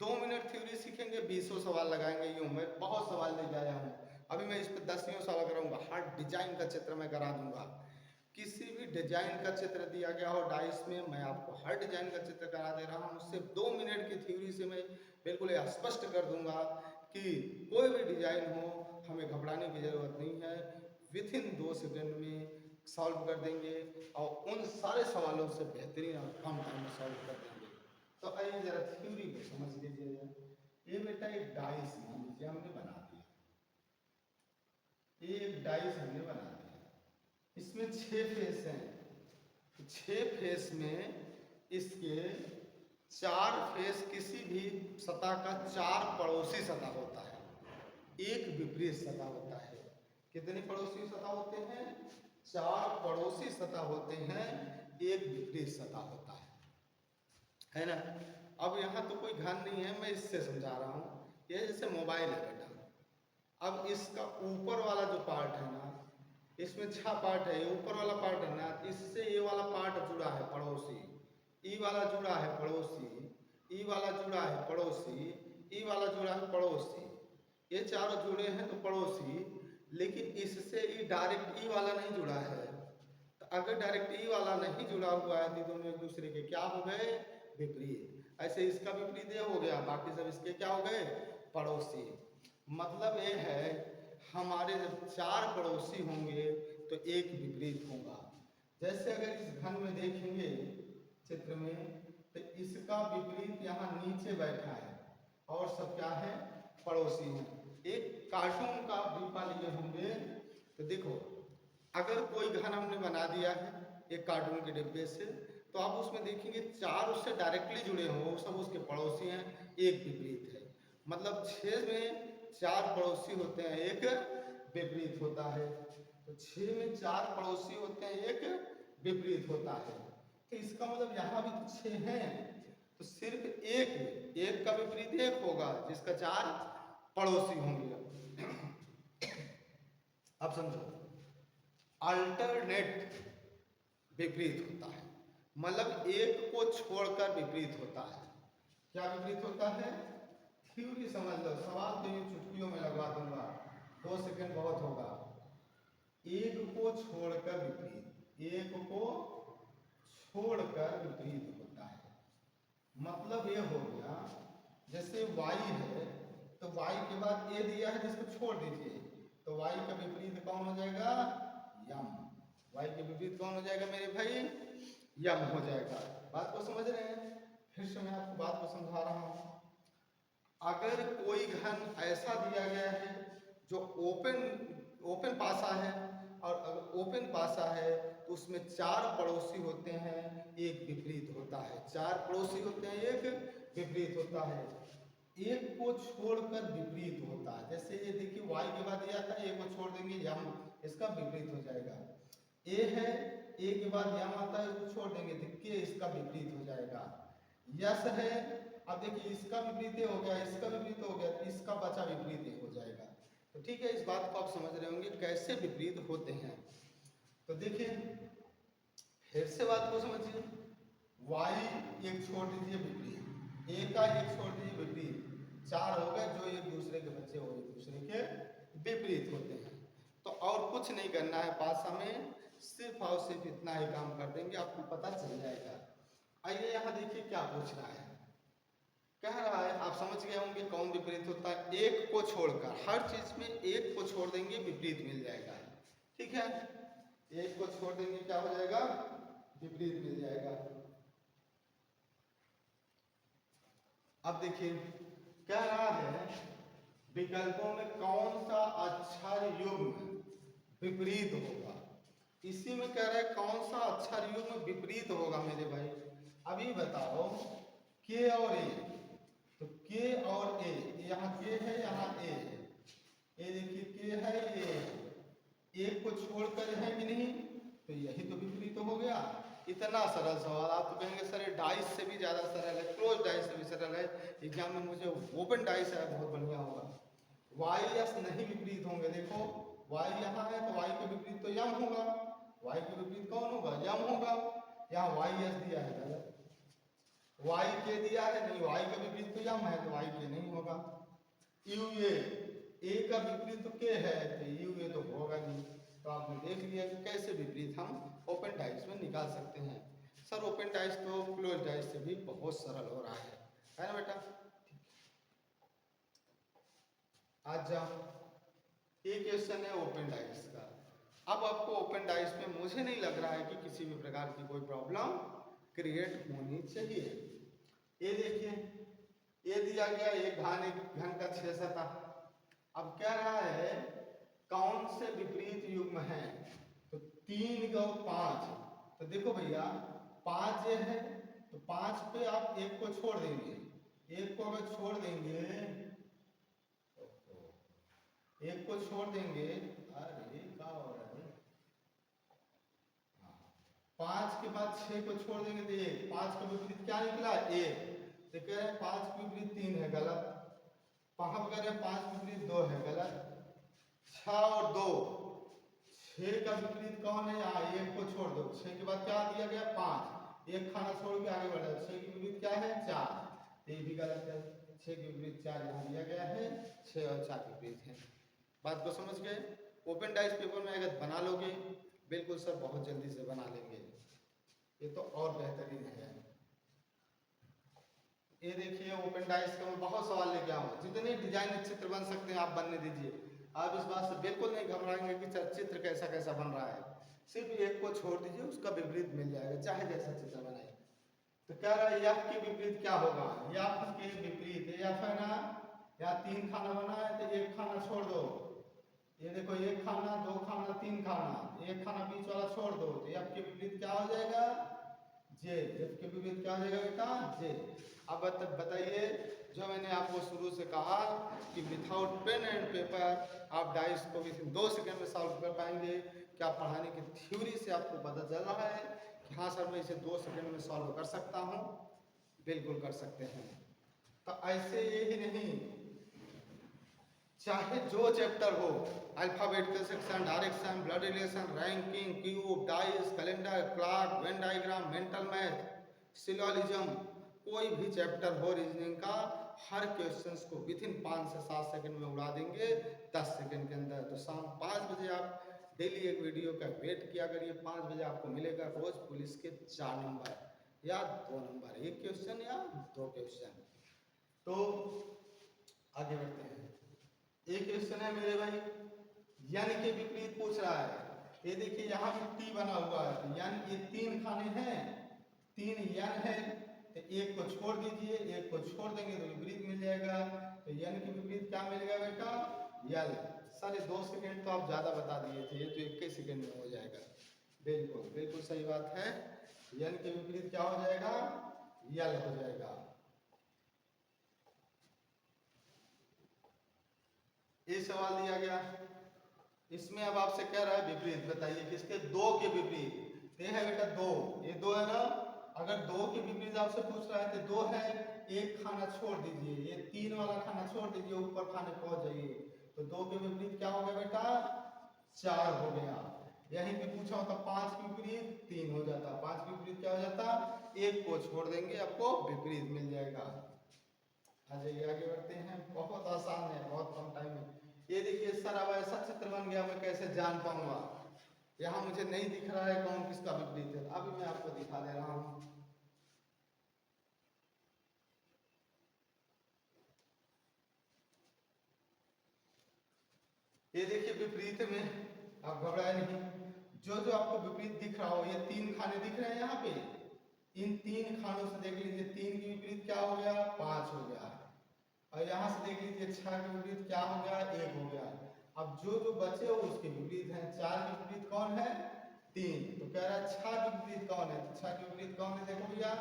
2 मिनट थ्योरी सीखेंगे, 20 सवाल लगाएंगे। यूं मैं बहुत सवाल ले आया हूँ, अभी मैं इस पर 10 सवाल कराऊंगा। हर डिजाइन का चित्र मैं करा दूंगा। किसी भी डिजाइन का चित्र दिया गया हो डाइस में, मैं आपको हर डिजाइन का चित्र करा दे रहा हूँ। सिर्फ 2 मिनट की थ्योरी से मैं बिल्कुल स्पष्ट कर दूंगा कि कोई भी डिजाइन हो, हमें घबराने की जरूरत नहीं है। विथिन 2 सेकंड में सॉल्व कर देंगे और उन सारे सवालों से बेहतरीन और कम टाइम में सॉल्व कर देंगे। तो आइए जरा थ्योरी को समझ लीजिए। ये बेटा एक डाइस मान लीजिए हमने बना दिया, एक डाइस हमने बना दिया। इसमें 6 फेस हैं। 6 फेस में इसके 4 फेस किसी भी सतह का 4 पड़ोसी सतह होता है, एक विपरीत सतह होता है। कितने पड़ोसी सतह होते हैं? 4 पड़ोसी सतह होते हैं, एक विपरीत सतह होता है ना। अब यहाँ तो कोई घन नहीं है, मैं इससे समझा रहा हूँ। ये जैसे मोबाइल है बेटा, अब इसका ऊपर वाला जो पार्ट है ना, इसमें 6 पार्ट है, ऊपर वाला पार्ट है ना, इससे ये वाला पार्ट जुड़ा है पड़ोसी, ई वाला जुड़ा है पड़ोसी, ई वाला जुड़ा है पड़ोसी, ई वाला जुड़ा है पड़ोसी। ये चारों जुड़े हैं तो पड़ोसी, लेकिन इससे ई डायरेक्ट ई वाला नहीं जुड़ा है। तो अगर डायरेक्ट ई वाला नहीं जुड़ा हुआ है तो दोनों एक दूसरे के क्या हो गए? विपरीत। ऐसे इसका विपरीत ये हो गया, बाकी सब इसके क्या हो गए? पड़ोसी। मतलब ये है हमारे जब 4 पड़ोसी होंगे तो एक विपरीत होगा। जैसे अगर इस घन में देखेंगे चित्र में, तो इसका विपरीत यहाँ नीचे बैठा है और सब क्या है? पड़ोसी हैं। एक कार्टून का डिब्बा लिए होंगे तो देखो, अगर कोई घन हमने बना दिया है एक कार्टून के डिब्बे से, तो आप उसमें देखेंगे 4 उससे डायरेक्टली जुड़े हों, वो सब उसके पड़ोसी हैं, एक विपरीत है। मतलब 6 में 4 पड़ोसी होते हैं, एक विपरीत होता है। तो 6 में 4 पड़ोसी होते हैं, एक विपरीत होता है। तो इसका मतलब यहाँ भी तो 6 हैं, तो सिर्फ एक का विपरीत एक होगा जिसका 4 पड़ोसी होंगे। अब समझो, अल्टरनेट विपरीत होता है, मतलब एक को छोड़कर विपरीत होता है। क्या विपरीत होता है? थ्योरी समझ लो, सवाल तो ये चुटकियों में लगवा दूंगा, 2 सेकंड बहुत होगा। एक को छोड़कर विपरीत, एक को छोड़कर विपरीत होता है। मतलब ये हो गया, जैसे y है तो y के बाद a दिया है जिसको छोड़ दीजिए, तो y का विपरीत कौन हो जाएगा? यम। y के विपरीत कौन हो जाएगा मेरे भाई? यम हो जाएगा। बात को समझ रहे हैं? फिर से मैं आपको बात को समझा रहा हूँ। अगर कोई घन ऐसा दिया गया है जो ओपन पासा है, और अगर ओपन पासा है तो उसमें 4 पड़ोसी होते हैं, एक विपरीत होता है। 4 पड़ोसी होते हैं, एक विपरीत होता है। एक को छोड़कर विपरीत होता है। जैसे ये देखिए y के बाद ये आता है, ए को छोड़ देंगे यम, इसका विपरीत हो जाएगा। ए है, ए के बाद यम आता है, इसको छोड़ देंगे तो के इसका विपरीत हो जाएगा। यस है, अब देखिए इसका विपरीत हो गया, इसका विपरीत हो गया, तो इसका बचा विपरीत हो जाएगा। तो ठीक है, इस बात को आप समझ रहे होंगे कैसे विपरीत होते हैं। तो देखिए फिर से बात को समझिए, y एक छोड़ दीजिए विपरीत, ए का एक छोड़ दीजिए विपरीत, चार हो गए जो एक दूसरे के बच्चे वो एक दूसरे के विपरीत होते हैं। तो और कुछ नहीं करना है पास हमें, सिर्फ और सिर्फ इतना ही काम कर देंगे, आपको पता चल जाएगा। आइए यहाँ देखिए क्या पूछ रहा है, कह रहा है, आप समझ गए होंगे कौन विपरीत होता है, एक को छोड़कर, हर चीज में एक को छोड़ देंगे विपरीत मिल जाएगा। ठीक है, एक को छोड़ देंगे क्या हो जाएगा, विपरीत मिल जाएगा। अब देखिए कह रहा है विकल्पों में कौन सा अक्षर युग्म विपरीत होगा। इसी में कह रहा है कौन सा अक्षर युग्म विपरीत होगा मेरे भाई, अभी बताओ। के और ए, तो के और ए, यहाँ के है यहाँ ए है, ये देखिए के है ए, एक को छोड़कर है कि नहीं, तो यही तो विपरीत हो गया। इतना सरल सवाल, आप तो कहेंगे सर ये डाइस से भी ज्यादा सरल है, क्लोज डाइस से भी सरल है, एग्जाम में मुझे ओपन डाइस है बहुत बढ़िया होगा। वाई एस नहीं विपरीत होंगे, देखो वाई यहाँ है तो वाई के विपरीत तो यम होगा, वाई के विपरीत कौन होगा, यम होगा। यहाँ वाई एस दिया है गलत, वाई के दिया है नहीं, वाई का विपरीत तो यम है तो वाई के नहीं होगा। यू ए का विपरीत तो के है तो यू ए तो होगा नहीं। तो आपने देख लिया कि कैसे विपरीत हम ओपन डाइस में निकाल सकते हैं। सर ओपन डाइस तो क्लोज डाइस से भी बहुत सरल हो रहा है ना बेटा। आज जाओ, एक क्वेश्चन है ओपन डाइस का। अब आपको ओपन डाइस में मुझे नहीं लग रहा है कि किसी भी प्रकार की कोई प्रॉब्लम क्रिएट होनी चाहिए। ये देखिए ये दिया गया एक घन का 6 सतह। अब कह रहा है कौन से विपरीत युग्म है, तो 3 को 5, तो देखो भैया 5 ये है तो 5 पे आप एक को छोड़ देंगे, एक को अगर छोड़ देंगे, एक को छोड़ देंगे, अरे क्या हो रहा है, 5 के बाद 6 को छोड़ देंगे तो 1, 5 का विपरीत क्या निकला 1, तो कह रहे हैं 5 के विपरीत 3 है गलत, वहां कह रहे हैं 5 के विपरीत 2 है गलत, 6 और 2, 6 का विपरीत कौन है, यहाँ 1 को छोड़ दो, 6 के बाद क्या दिया गया 5, एक खाना छोड़ के आगे बढ़ा, 6 के विपरीत क्या है 4, ये भी गलत है, 6 के विपरीत 4 यहाँ दिया गया है, 6 और 4 के विपरीत है। बात को समझ गए। ओपन डाइस पेपर में अगर बना लोगे, बिल्कुल सर बहुत जल्दी से बना लेंगे, ये तो और बेहतरीन है। ये देखिए ओपन डाइस का मैं बहुत सवाल लेके आऊँ, जितने डिजाइन चित्र बन सकते हैं आप बनने दीजिए। आप इस बात से बिल्कुल नहीं घबराएंगे कि चित्र कैसा कैसा बन रहा है, सिर्फ एक को छोड़ दीजिए उसका विपरीत मिल जाएगा, चाहे जैसा चित्र बनाए। तो कह रहा है यफ के विपरीत क्या होगा, यफ के विपरीत यफ है ना, या 3 खाना बना है तो एक खाना छोड़ दो, ये देखो 1 खाना 2 खाना 3 खाना, 1 खाना बीच वाला छोड़ दो, तो यफ के विपरीत क्या हो जाएगा जे, यफ के विपरीत क्या हो जाएगा बेटा जे। अब बताइए, जो मैंने आपको शुरू से कहा कि विदाउट पेन एंड पेपर आप डाइस को विद इन 2 सेकंड में सॉल्व कर पाएंगे, क्या पढ़ाने की थ्योरी से आपको पता चल रहा है कि हाँ सर मैं इसे 2 सेकंड में सॉल्व कर सकता हूँ, बिल्कुल कर सकते हैं। तो ऐसे ये ही नहीं, चाहे जो चैप्टर हो, alphabetical section, direction, blood relation, ranking, cube, dice, calendar, clock, Venn diagram, mental math, syllogism, कोई भी चैप्टर हो रीजनिंग का, हर क्वेश्चंस को विद इन 5 से 7 सेकंड में उड़ा देंगे 10 सेकंड के अंदर। तो शाम 5 बजे आप डेली एक वीडियो का वेट किया करिए, 5 बजे आपको मिलेगा रोज पुलिस के 4 नंबर या 2 नंबर, 1 क्वेश्चन या 2 क्वेश्चन। तो आगे बढ़ते हैं। एक क्वेश्चन है मेरे भाई, यन के विपरीत पूछ रहा है। ये देखिए यहाँ भी टी बना हुआ है, तो यन ये 3 खाने हैं, 3 यन है, तो एक को छोड़ दीजिए, एक को छोड़ देंगे तो विपरीत मिल जाएगा। तो यन के विपरीत क्या मिलेगा बेटा यल। सर 2 सेकंड तो आप ज्यादा बता दिए थे, ये तो 21 सेकंड में हो जाएगा। बिल्कुल बिल्कुल सही बात है, यन के विपरीत क्या हो जाएगा यल हो जाएगा। ये सवाल दिया गया, इसमें अब आपसे कह रहा है विपरीत बताइए किसके, दो के विपरीत। ये है बेटा दो, ये दो है ना, अगर दो के विपरीत आपसे पूछ रहा है तो दो है, एक खाना छोड़ दीजिए, ये तीन वाला खाना छोड़ दीजिए, ऊपर खाने पहुंच जाइए, तो दो के विपरीत क्या हो गया बेटा, चार हो गया। यहीं पे पूछा होता पांच के विपरीत तीन हो जाता, पांच के विपरीत क्या हो जाता, एक को छोड़ देंगे आपको विपरीत मिल जाएगा। आ जाइए आगे बढ़ते हैं, बहुत आसान है, बहुत कम टाइम में। ये देखिए सर अब ऐसा चित्र बन गया, मैं कैसे जान पाऊंगा, यहाँ मुझे नहीं दिख रहा है कौन किसका विपरीत है, अभी मैं आपको दिखा दे रहा हूँ। ये देखिए विपरीत में, आप घबराए नहीं, जो जो आपको विपरीत दिख रहा हो, ये तीन खाने दिख रहे हैं यहाँ पे, इन तीन खानों से देख लीजिए, तीन के विपरीत क्या हो गया, पांच हो गया, और यहाँ से देख लीजिए छह के विपरीत क्या हो गया, एक हो गया। अब जो जो बचे हो उसके विपरीत हैं, चार के विपरीत कौन है, तीन, तो कह रहा है छह के विपरीत कौन है, तो छह के विपरीत कौन है, देखो भैया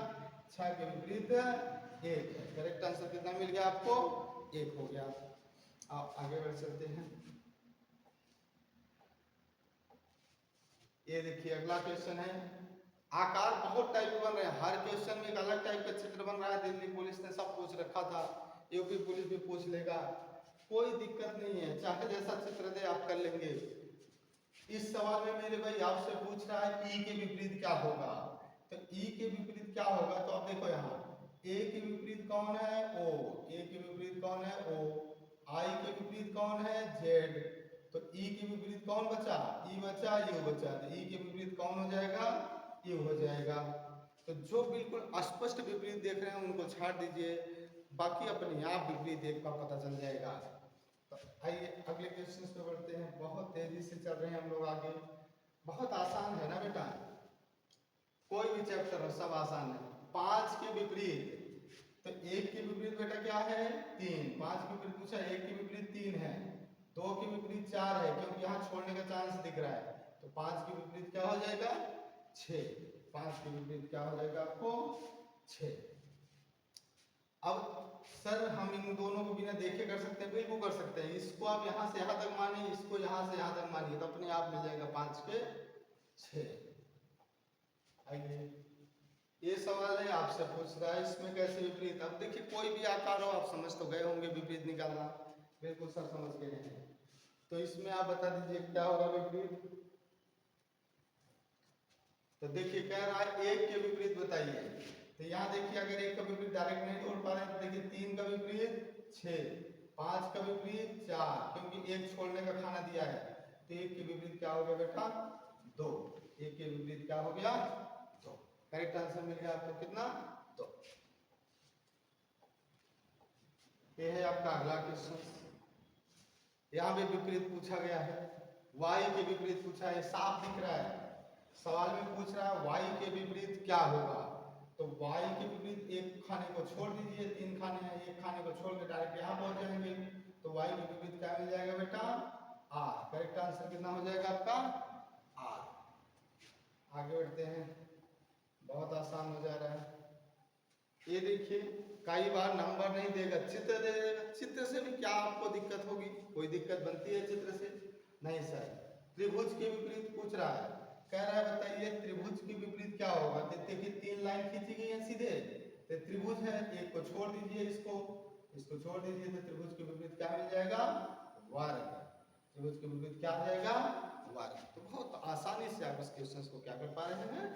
छह के विपरीत एक है, करेक्ट आंसर कितना मिल गया आपको, एक हो गया। आप आगे बढ़ सकते हैं। ये देखिए अगला क्वेश्चन है, आकार बहुत टाइप के बन रहे हैं, हर क्वेश्चन में एक अलग टाइप का चित्र बन रहा है, दिल्ली पुलिस ने सब पूछ रखा था, यूपी पुलिस भी पूछ लेगा, कोई दिक्कत नहीं है, चाहे जैसा चित्र दे आप कर लेंगे। इस सवाल में मेरे भाई आपसे पूछ रहा है ई के विपरीत क्या होगा, तो ई के विपरीत क्या होगा, तो आप देखो यहाँ ए के विपरीत कौन है, ओ, ए के विपरीत कौन है, ओ, आई के विपरीत कौन है, जेड, तो ई के विपरीत कौन बचा, ई बचा, यू बचा, तो ई के विपरीत कौन हो जाएगा, यू हो जाएगा। तो जो बिल्कुल स्पष्ट विपरीत देख रहे हैं उनको छाड़ दीजिए, बाकी अपने आप विपरीत एक का पता चल जाएगा। तो आइए अगले क्वेश्चन पे बढ़ते हैं, बहुत तेजी से चल रहे हैं हम लोग आगे, बहुत आसान है ना बेटा, कोई भी चैप्टर हो सब आसान है। पांच के विपरीत, तो एक के विपरीत बेटा क्या है, तीन, पांच के विपरीत पूछा, एक के विपरीत तीन है, दो के विपरीत चार है, क्योंकि यहाँ छोड़ने का चांस दिख रहा है, तो पांच के विपरीत क्या हो जाएगा, छह, पांच के विपरीत क्या हो जाएगा आपको, छह। अब सर हम इन दोनों को बिना देखे कर सकते हैं, बिल्कुल कर सकते हैं, इसको आप यहाँ से यहाँ तक मानिए, इसको यहाँ से यहाँ तक मानिए, तो अपने आप मिल जाएगा पांच के छह। आइए ये सवाल है आपसे पूछ रहा है, इसमें कैसे विपरीत, अब देखिए कोई भी आकार हो आप समझ तो गए होंगे विपरीत निकालना, बिल्कुल सर समझ गए हैं, तो इसमें आप बता दीजिए क्या होगा विपरीत। तो देखिए कह रहा है एक के विपरीत बताइए, तो यहाँ देखिए अगर एक का विपरीत डायरेक्ट नहीं तोड़ पा रहे हैं तो देखिए तीन का विपरीत छह, पांच का विपरीत चार, क्योंकि एक छोड़ने का खाना दिया है, तो एक के विपरीत क्या हो गया बेटा, दो, एक के विपरीत क्या हो गया, दो, करेक्ट आंसर मिल गया आपको कितना, दो। ये है आपका अगला क्वेश्चन, यहाँ भी विपरीत पूछा गया है, y के विपरीत पूछा है, साफ दिख रहा है सवाल में पूछ रहा है y के विपरीत क्या होगा, तो y के विपरीत एक खाने को छोड़ दीजिए, तीन खाने हैं, एक खाने को छोड़ के डायरेक्ट यहाँ पहुंच जाएंगे, तो y के विपरीत क्या मिल जाएगा बेटा, r, करेक्ट आंसर कितना हो जाएगा आपका, r। आगे बढ़ते हैं, बहुत आसान हो जा रहा है। ये देखिए कई बार नंबर नहीं देगा, चित्र दे देगा, चित्र से भी क्या आपको दिक्कत होगी, कोई दिक्कत बनती है चित्र से, नहीं सर। त्रिभुज के विपरीत पूछ रहा है, कह रहा है बताइए त्रिभुज के विपरीत क्या होगा, तो देखिए तीन लाइन खींची गई है सीधे, तो त्रिभुज है, एक को छोड़ दीजिए, इसको छोड़ दीजिए, तो त्रिभुज के विपरीत क्या मिल जाएगा, वर्ग, त्रिभुज के विपरीत क्या आ जाएगा, वर्ग। तो बहुत आसानी से आप इस क्वेश्चन को क्या कर पा रहे हैं,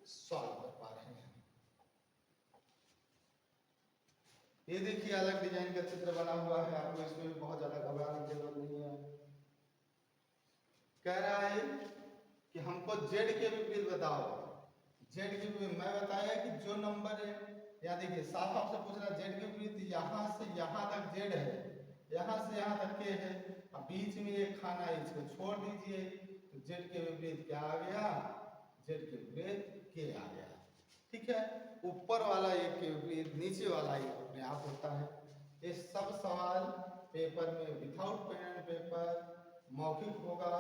सॉल्व कर पा रहे हैं। ये देखिए अलग डिजाइन का चित्र बना हुआ है, आपको इसमें भी बहुत ज्यादा घबराने की जरूरत नहीं है। कह रहा है कि हमको z के विपरीत बताओ, z के विपरीत मैं बताया कि जो नंबर है, यहाँ देखिए साफ आपसे पूछ रहा है z के विपरीत, यहाँ से यहाँ तक z है, यहाँ से यहाँ तक k है, अब बीच में एक खाना है, इसको छोड़ दीजिए, तो z के विपरीत क्या आ गया, z के विपरीत k आ गया, ठीक है। ऊपर वाला एक के विपरीत नीचे वाला एक अपने आप होता है। ये सब सवाल पेपर में विदाउट पेन एंड पेपर मौखिक होगा,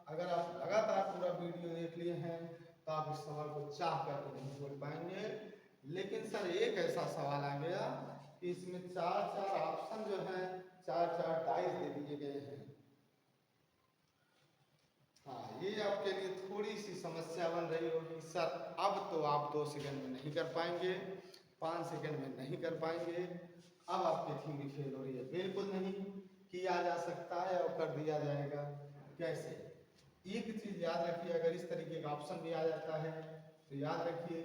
अगर आप लगातार पूरा वीडियो देख लिए हैं तो आप इस सवाल को चाह कर नहीं बोल पाएंगे। लेकिन सर एक ऐसा सवाल आ गया कि इसमें चार चार ऑप्शन जो है, चार चार डाइस दे दिए गए गए हैं। हाँ, ये आपके लिए थोड़ी सी समस्या बन रही होगी, सर अब तो आप 2 सेकंड में नहीं कर पाएंगे, 5 सेकंड में नहीं कर पाएंगे, अब आपकी थ्योरी फेल हो रही है। बिल्कुल नहीं, किया जा सकता है और कर दिया जाएगा। कैसे? एक चीज याद रखिए, अगर इस तरीके का ऑप्शन भी आ जाता है तो याद रखिए,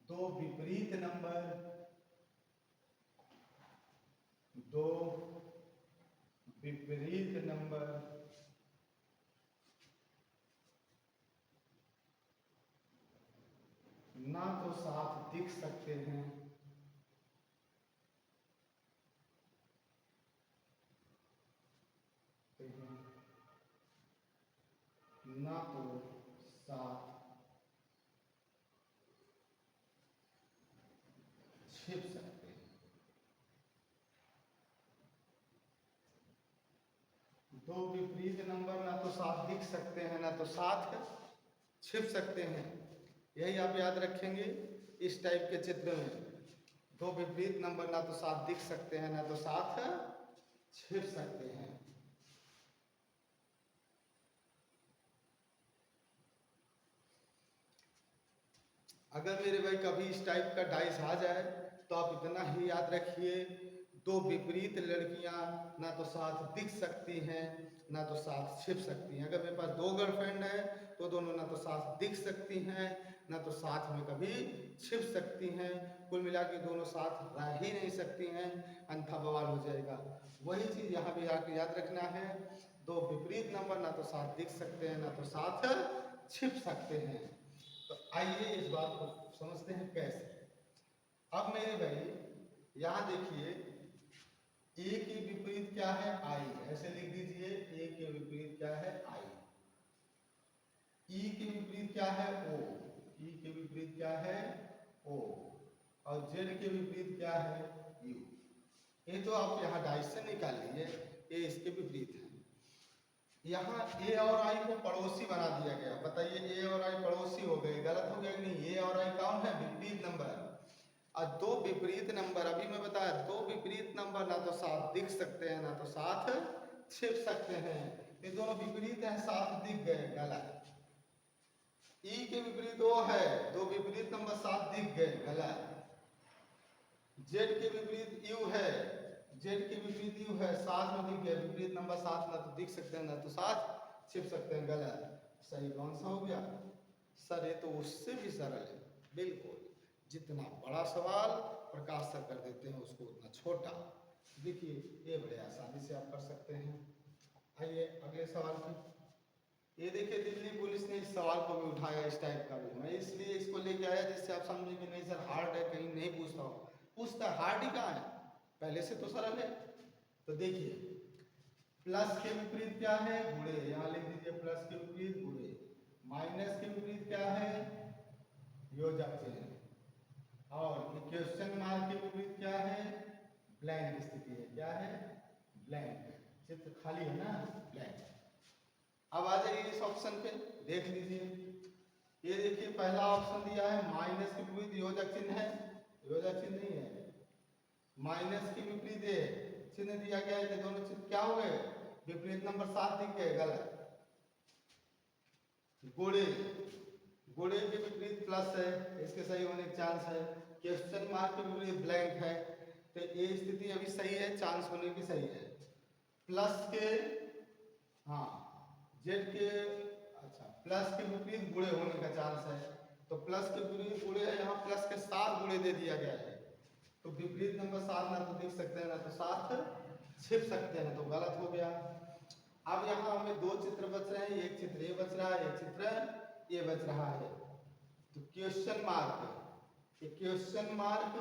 दो विपरीत नंबर ना तो साथ दिख सकते हैं ना तो साथ छिप सकते हैं। दो विपरीत नंबर ना तो साथ दिख सकते हैं ना तो साथ छिप सकते हैं, यही आप याद रखेंगे इस टाइप के चित्र में। दो विपरीत नंबर ना तो साथ दिख सकते हैं ना तो साथ छिप सकते हैं। अगर मेरे भाई कभी इस टाइप का डाइस आ जाए तो आप इतना ही याद रखिए, दो विपरीत लड़कियां ना तो साथ दिख सकती हैं ना तो साथ छिप सकती हैं। अगर मेरे पास 2 गर्लफ्रेंड है तो दोनों ना तो साथ दिख सकती हैं ना तो साथ में कभी छिप सकती हैं। कुल मिला के दोनों साथ रह ही नहीं सकती हैं, अन्यथा बवाल हो जाएगा। वही चीज़ यहाँ भी याद रखना है, दो विपरीत नंबर ना तो साथ दिख सकते हैं ना तो साथ छिप सकते हैं। तो आइए इस बात को समझते हैं कैसे। अब मेरे भाई यहाँ देखिए, ए के विपरीत क्या है? आई। ऐसे लिख दीजिए, ए के विपरीत क्या है? आई। ई के विपरीत क्या है? ओ। ई के विपरीत क्या है? ओ। और जेड के विपरीत क्या है? यू। ये तो आप यहाँ डाइस से निकाल लीजिए, ये इसके विपरीत है। यहाँ ए और आई को पड़ोसी बना दिया गया। बताइए, ए और आई पड़ोसी हो गए, गलत हो गया कि नहीं? ए और आई कौन है? विपरीत नंबर। और दो विपरीत नंबर, अभी मैं बताया, दो विपरीत नंबर ना तो साथ दिख सकते हैं ना तो साथ छिप सकते हैं। ये दोनों विपरीत हैं, साथ दिख गए, गलत। ई के विपरीत ओ है, दो विपरीत नंबर साथ दिख गए, गलत। जेड के विपरीत यू है, जेड के विपरीत यू है, साथ में दिख गए। विपरीत नंबर साथ ना तो दिख सकते हैं ना तो साथ छिप सकते हैं, गलत। सही कौन सा हो गया? सर ये तो उससे भी सरल है, बिल्कुल। जितना बड़ा सवाल प्रकाश सर कर देते हैं उसको उतना छोटा। देखिए ये बड़े आसानी से आप कर सकते हैं। आइए अगले सवाल की। ये देखिए, दिल्ली पुलिस ने इस सवाल को भी उठाया, इस टाइप का भी। मैं इसलिए इसको लेके आया जिससे आप समझें कि नहीं सर हार्ड है, कहीं नहीं पूछता हो। पूछता हार्ड ही कहाँ है, पहले से तो सरल है। तो देखिए, प्लस के विपरीत क्या है? गुणे। यहाँ लिख दीजिए, प्लस के विपरीत गुणे। माइनस के विपरीत क्या है? योजक चिन्ह। और क्वेश्चन मार्क के विपरीत क्या है? ब्लैंक स्थिति है। क्या है? ब्लैंक। चित्र खाली है ना, ब्लैंक। अब आ जाइए इस ऑप्शन पे, देख लीजिए। ये देखिए, पहला ऑप्शन दिया है माइनस के विपरीत योजक चिन्ह है, योजक चिन्ह नहीं है। माइनस के विपरीत चिन्ह दिया गया है, दोनों चिन्ह क्या हो गए? विपरीत नंबर साथ दिख गए, गलत। गुणे, गुणे के विपरीत प्लस है, इसके सही होने के चांस है। क्वेश्चन मार्क के विपरीत ब्लैंक है, तो ये स्थिति अभी सही है, चांस होने की सही है। प्लस के, हाँ, जेड के, अच्छा, प्लस के विपरीत गुणे होने का चांस है, तो प्लस के विपरीत गुणे है, यहाँ प्लस के साथ गुणे दे दिया गया है, तो विपरीत नंबर साथ ना तो दिख सकते हैं ना तो साथ छिप सकते हैं, तो गलत हो गया। अब यहाँ हमें दो चित्र बच रहे हैं, एक चित्र ये बच रहा है, एक चित्र ये बच रहा है। तो क्वेश्चन मार्क, ये क्वेश्चन मार्क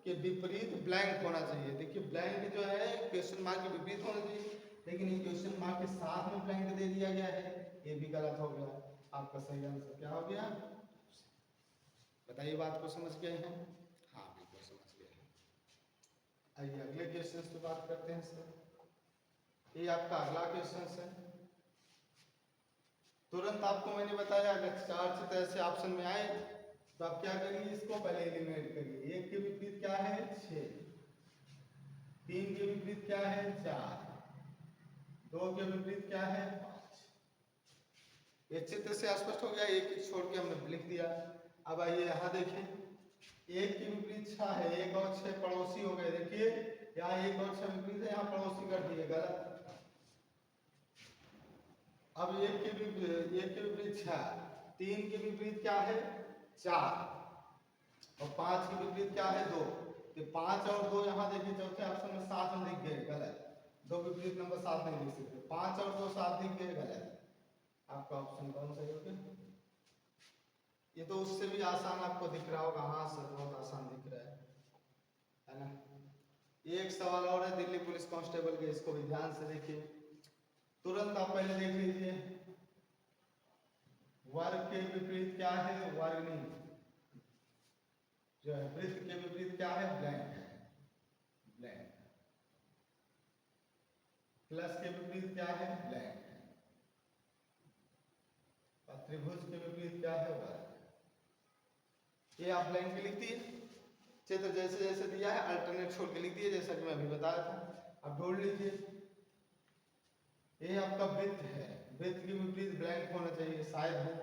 के विपरीत ब्लैंक होना चाहिए। देखिए ब्लैंक जो है क्वेश्चन मार्क के विपरीत होना चाहिए, लेकिन ये क्वेश्चन मार्क के साथ में ब्लैंक दे दिया गया है, ये भी गलत हो गया। आपका सही आंसर क्या हो गया? बताइए, बात को समझ गए हैं? हाँ बिल्कुल समझ गए हैं। आइए अगले क्वेश्चन पे बात करते हैं सर। ये आपका अगला क्वेश्चन है। तुरंत आपको मैंने बताया, अगर चार चित्र ऐसे ऑप्शन में आए तो आप क्या करिए, इसको पहले एलिमिनेट करिए। एक के विपरीत क्या है? 6। 3 के विपरीत क्या है? 4। 2 के विपरीत क्या है 5। ये चित्र से स्पष्ट हो गया, एक छोड़ के हमने लिख दिया। अब आइए यहाँ देखें, 1 के विपरीत 6 है, 1 और 6 पड़ोसी हो गए। देखिए यहाँ 1 और 6 विपरीत है, यहाँ पड़ोसी कर दिए, गलत। अब 1 के विपरीत 6, 3 के विपरीत क्या है 4 और 5 के विपरीत क्या है 2। तो 5 और 2 यहाँ देखिए चौथे ऑप्शन में 7 में दिख गए, गलत। 2 विपरीत नंबर 7 नहीं लिख सकते। 5 और 2 7 दिख गए, गलत। आपका ऑप्शन कौन सा होगा? ये तो उससे भी आसान आपको दिख रहा होगा। हाँ सर बहुत आसान दिख रहा है ना। एक सवाल और है दिल्ली पुलिस कांस्टेबल के, इसको भी ध्यान से देखिए। तुरंत आप पहले देख लीजिए, वर्ग के विपरीत क्या है वर्गनी, जो है वृत्त के विपरीत क्या है ब्लैंक, ब्लैंक। प्लस के विपरीत क्या है ब्लैंक, और त्रिभुज के विपरीत क्या है वर्ग। ये आप ब्लैंक लिख दिए, चित्र जैसे जैसे दिया है अल्टरनेट छोड़ के लिख दिए, जैसा कि मैं अभी बताया था। अब ढूंढ लीजिए, ये आपका वृत्त है, वृत्त के विपरीत ब्लैंक होना चाहिए, शायद है।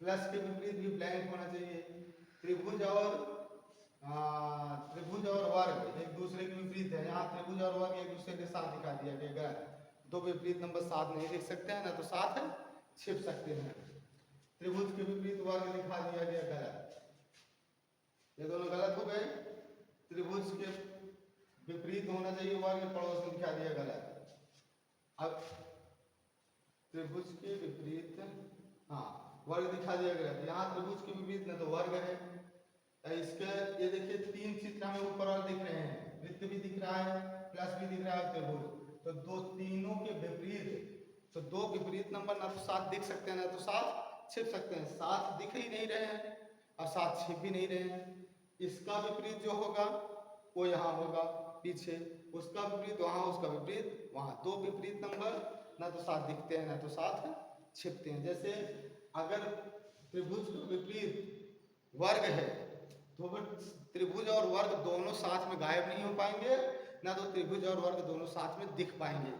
प्लस के विपरीत भी ब्लैंक होना चाहिए। त्रिभुज और वर्ग एक दूसरे के विपरीत है, यहाँ त्रिभुज और वर्ग एक दूसरे के साथ दिखा दिया गया। 2 विपरीत नंबर 7 नहीं लिख सकते हैं, ना तो साथ है छिप सकते हैं। त्रिभुज के विपरीत वर्ग दिखा दिया गया, गलत। ये दोनों गलत हो गए। त्रिभुज के विपरीत होना चाहिए वर्ग, पड़ोस में दिखा दिया, गलत। अब त्रिभुज के विपरीत हाँ वर्ग दिखा दिया गया, यहाँ त्रिभुज के विपरीत न तो वर्ग है। इसके ये देखिए 3 चित्र हमें ऊपर और दिख रहे हैं, वृत्त भी दिख रहा है, प्लस भी दिख रहा है, त्रिभुज। तो दो तीनों के विपरीत, तो 2 विपरीत नंबर ना तो 7 दिख सकते हैं, ना तो 7 छिप सकते हैं। 7 दिख ही नहीं रहे हैं और 7 छिप भी नहीं रहे हैं। इसका विपरीत जो होगा वो यहाँ होगा पीछे, उसका विपरीत वहाँ, उसका विपरीत वहाँ। 2 विपरीत नंबर ना तो 7 दिखते हैं, ना तो 7 छिपते हैं। जैसे अगर त्रिभुज का विपरीत वर्ग है तो त्रिभुज और वर्ग दोनों साथ में गायब नहीं हो पाएंगे, ना तो त्रिभुज और वर्ग दोनों साथ में दिख पाएंगे।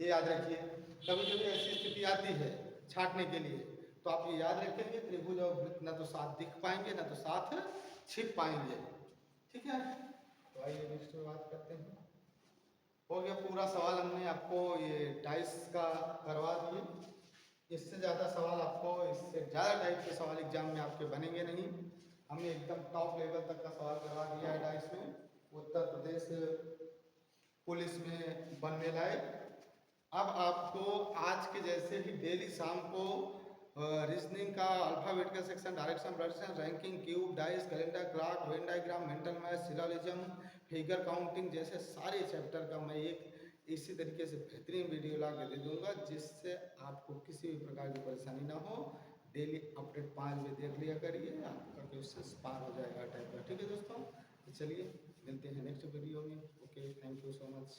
ये याद रखिए। कभी कभी ऐसी स्थिति आती है छांटने के लिए, तो आप ये याद रखेंगे त्रिभुज और वृत्त ना तो साथ दिख पाएंगे, ना तो साथ छिप पाएंगे। ठीक है, तो आइए नेक्स्ट में बात करते हैं। हो गया पूरा सवाल, हमने आपको ये डाइस का करवा दिए। इससे ज़्यादा सवाल आपको, इससे ज़्यादा टाइप के सवाल एग्जाम में आपके बनेंगे नहीं। हमने एकदम टॉप लेवल तक का सवाल करवा दिया है डाइस में, उत्तर प्रदेश पुलिस में बनने लायक। अब आपको आज के जैसे ही डेली शाम को रीजनिंग का अल्फाबेट का section, direction, prediction, ranking, cube, dice, calendar, clock, Venn diagram, mental math, syllogism, figure counting जैसे सारे चैप्टर का मैं एक इसी तरीके से बेहतरीन वीडियो ला के दे दूंगा, जिससे आपको किसी भी प्रकार की परेशानी ना हो। डेली अपडेट 5 बजे देख लिया करिए, आपका क्वेश्चन पार हो जाएगा टाइप का। ठीक है दोस्तों, तो चलिए मिलते हैं नेक्स्ट वीडियो में। Okay, thank you so much.